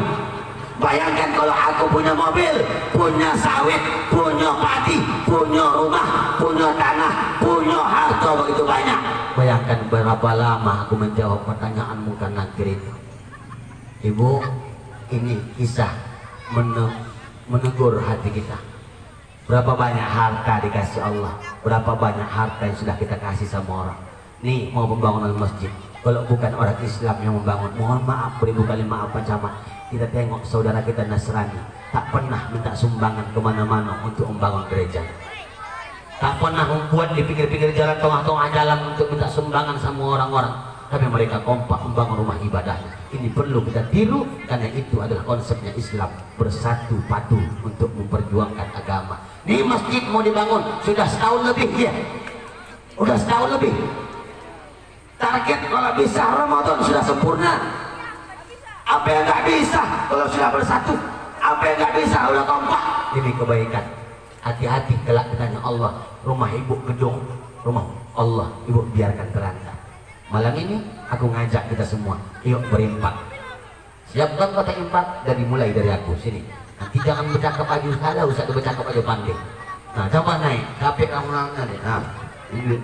Bayangkan kalau aku punya mobil, punya sawit, punya padi, punya rumah, punya tanah, punya harta begitu banyak. Bayangkan berapa lama aku menjawab pertanyaan mungkar nakir itu. Ibu, ini kisah menegur hati kita. Berapa banyak harta dikasih Allah, berapa banyak harta yang sudah kita kasih sama orang. Nih mau pembangunan masjid, kalau bukan orang Islam yang membangun, mohon maaf, beribu kali maaf Pak Camat. Kita tengok saudara kita Nasrani tak pernah minta sumbangan kemana-mana untuk membangun gereja, tak pernah membuat di pinggir-pinggir jalan, tengah-tengah jalan untuk minta sumbangan sama orang-orang, tapi mereka kompak membangun rumah ibadahnya. Ini perlu kita tiru karena itu adalah konsepnya Islam, bersatu padu untuk memperjuangkan agama. Di masjid mau dibangun sudah setahun lebih ya, udah setahun lebih. Target kalau bisa Ramadan sudah sempurna. Apa yang nggak bisa kalau sudah bersatu? Apa yang nggak bisa udah kompak? Ini kebaikan. Hati-hati kelak ditanya Allah, rumah ibu gedung rumah Allah, ibu biarkan terlantar. Malam ini aku ngajak kita semua, yuk berimpak. Siapkan kotak impak dari mulai dari aku sini. Nanti jangan bercakap aja salah, usah bercakap aja pandai. Nah, coba naik, capek kamu nanti. Nah, ini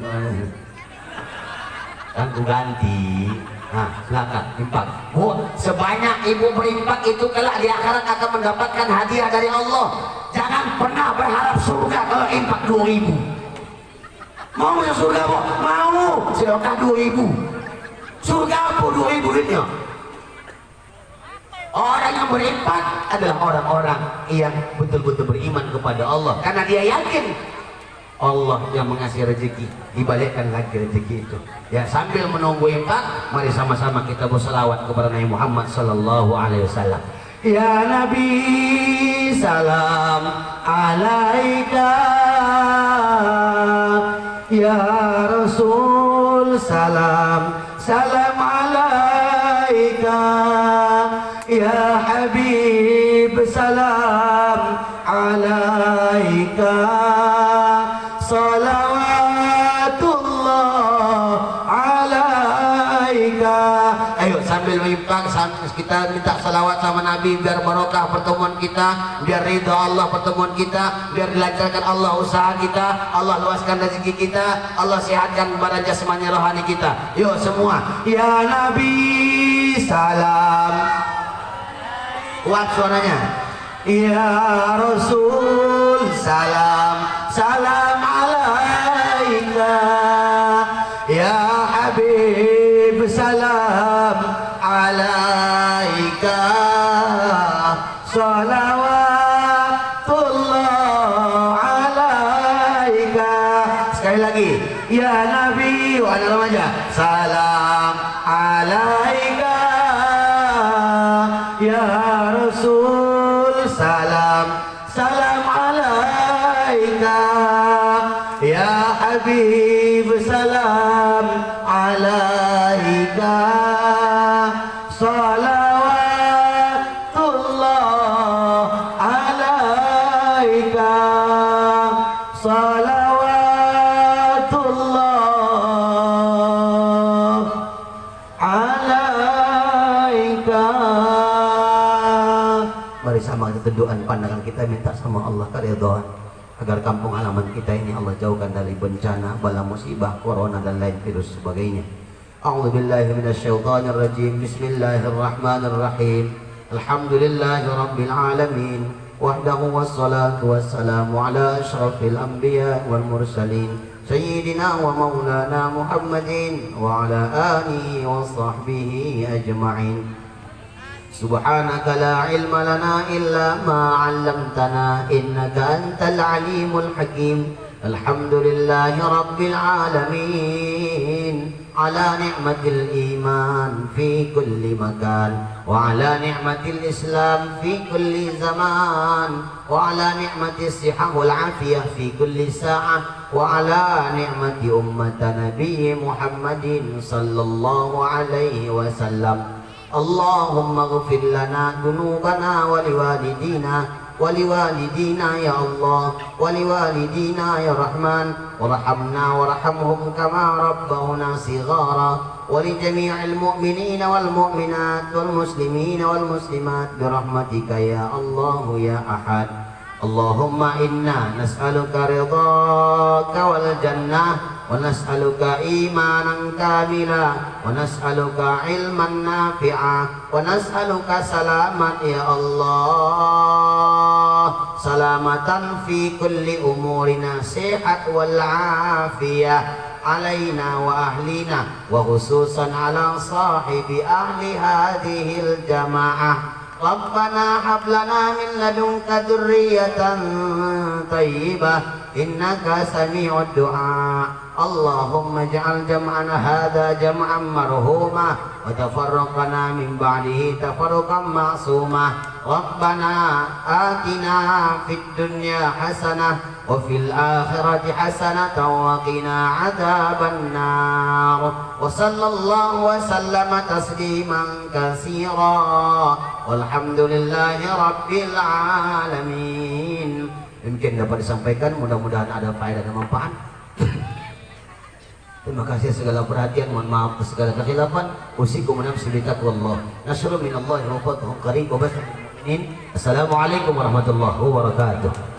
kan ku ganti. Nah, silakan impak. Bu, sebanyak ibu berimpak itu kelak di akhirat akan mendapatkan hadiah dari Allah. Jangan pernah berharap surga kalau impak 2.000. Mau ya surga, Bu? Mau. Silakan 2.000. Surga apa 2.000 duitnya? Orang yang berimpak adalah orang-orang yang betul-betul beriman kepada Allah, karena dia yakin Allah yang mengasih rezeki, dibalikkan lagi rezeki itu. Ya, sambil menunggu impak, mari sama-sama kita berselawat kepada Nabi Muhammad sallallahu alaihi wasallam. Ya Nabi, salam alaika. Ya Rasul, salam alaika. Ya Habib, salam alaika. Salawatullah alaika. Ayo sambil menyimpang kita minta salawat sama Nabi, biar barokah pertemuan kita, biar ridha Allah pertemuan kita, biar dilancarkan Allah usaha kita, Allah luaskan rezeki kita, Allah sehatkan badan jasmani rohani kita. Yuk semua. Ya Nabi, salam. Kuat suaranya. Ya Rasul, salam alaika. Ya Habib, salam alaika. Salawatullah alaika. Sekali lagi. Ya Nabi wa ala remaja, salam alaika. Ya Rasul, salam alaika. Ya Habib, salam alaika. Salawatullah alaika. Salawatullah alaika. Mari sama ketenduan pandangan kita, minta sama Allah keridhaan agar kampung halaman kita ini Allah jauhkan dari bencana, bala musibah, corona dan lain virus sebagainya. A'udzubillahi minasyaitonirrajim. Bismillahirrahmanirrahim. Alhamdulillahirabbil alamin. Wahdahu wassalatu wassalamu ala asyrafil anbiya wal mursalin. Sayyidina wa maulana Muhammadin wa ala alihi wa sahbihi ajma'in. Subhanaka la ilma lana illa ma 'allamtana innaka antal alimul hakim. Alhamdulillahi rabbil alamin ala ni'matil iman fi kulli makan wa ala ni'matil islam fi kulli zaman wa ala ni'matis sihah wal afiyah fi kulli sa'ah wa ala ni'mati ummati nabiy Muhammadin sallallahu alaihi wasallam. Allahumma ghfir lana dhunubana wa liwalidina ya Allah wa liwalidina ya Rahman warhamna warhamhum kama rabbawna sighara wa li jami'il mu'minina wal mu'minat wal muslimina wal muslimat bi rahmatika ya Allah ya Ahad. Allahumma inna nas'aluka ridhaka wal jannah wa nas'aluka imanan kamila wa nas'aluka ilman nafi'a wa nas'aluka salamat ya Allah, salamatan fi kulli umurina, sihat wal afiyah alaina wa ahlina wa khususan ala sahibi ahli hadhil jamaah. Rabbana hab lana min ladunka dzurriyyatan thayyibah innaka sami'ud du'a. Allahumma ij'al jam'ana hadha jam'an marhuma wa tafarraqana min ba'dihi tafarruqan ma'suma. Rabbana atina fid dunya hasanah wa fil akhirati hasanatan wa qina adzaban nar. Wa sallallahu wa sallama tasliman katsira. Walhamdulillahi rabbil alamin. Mungkin dapat disampaikan, mudah-mudahan ada faedah dan manfaat. Terima kasih segala perhatian, mohon maaf atas segala kekhilafan. Usikum nafsi bi taqwallah. Nasrun minallahi wa fathun qarib wa basyiril mu'minin. Assalamualaikum warahmatullahi wabarakatuh.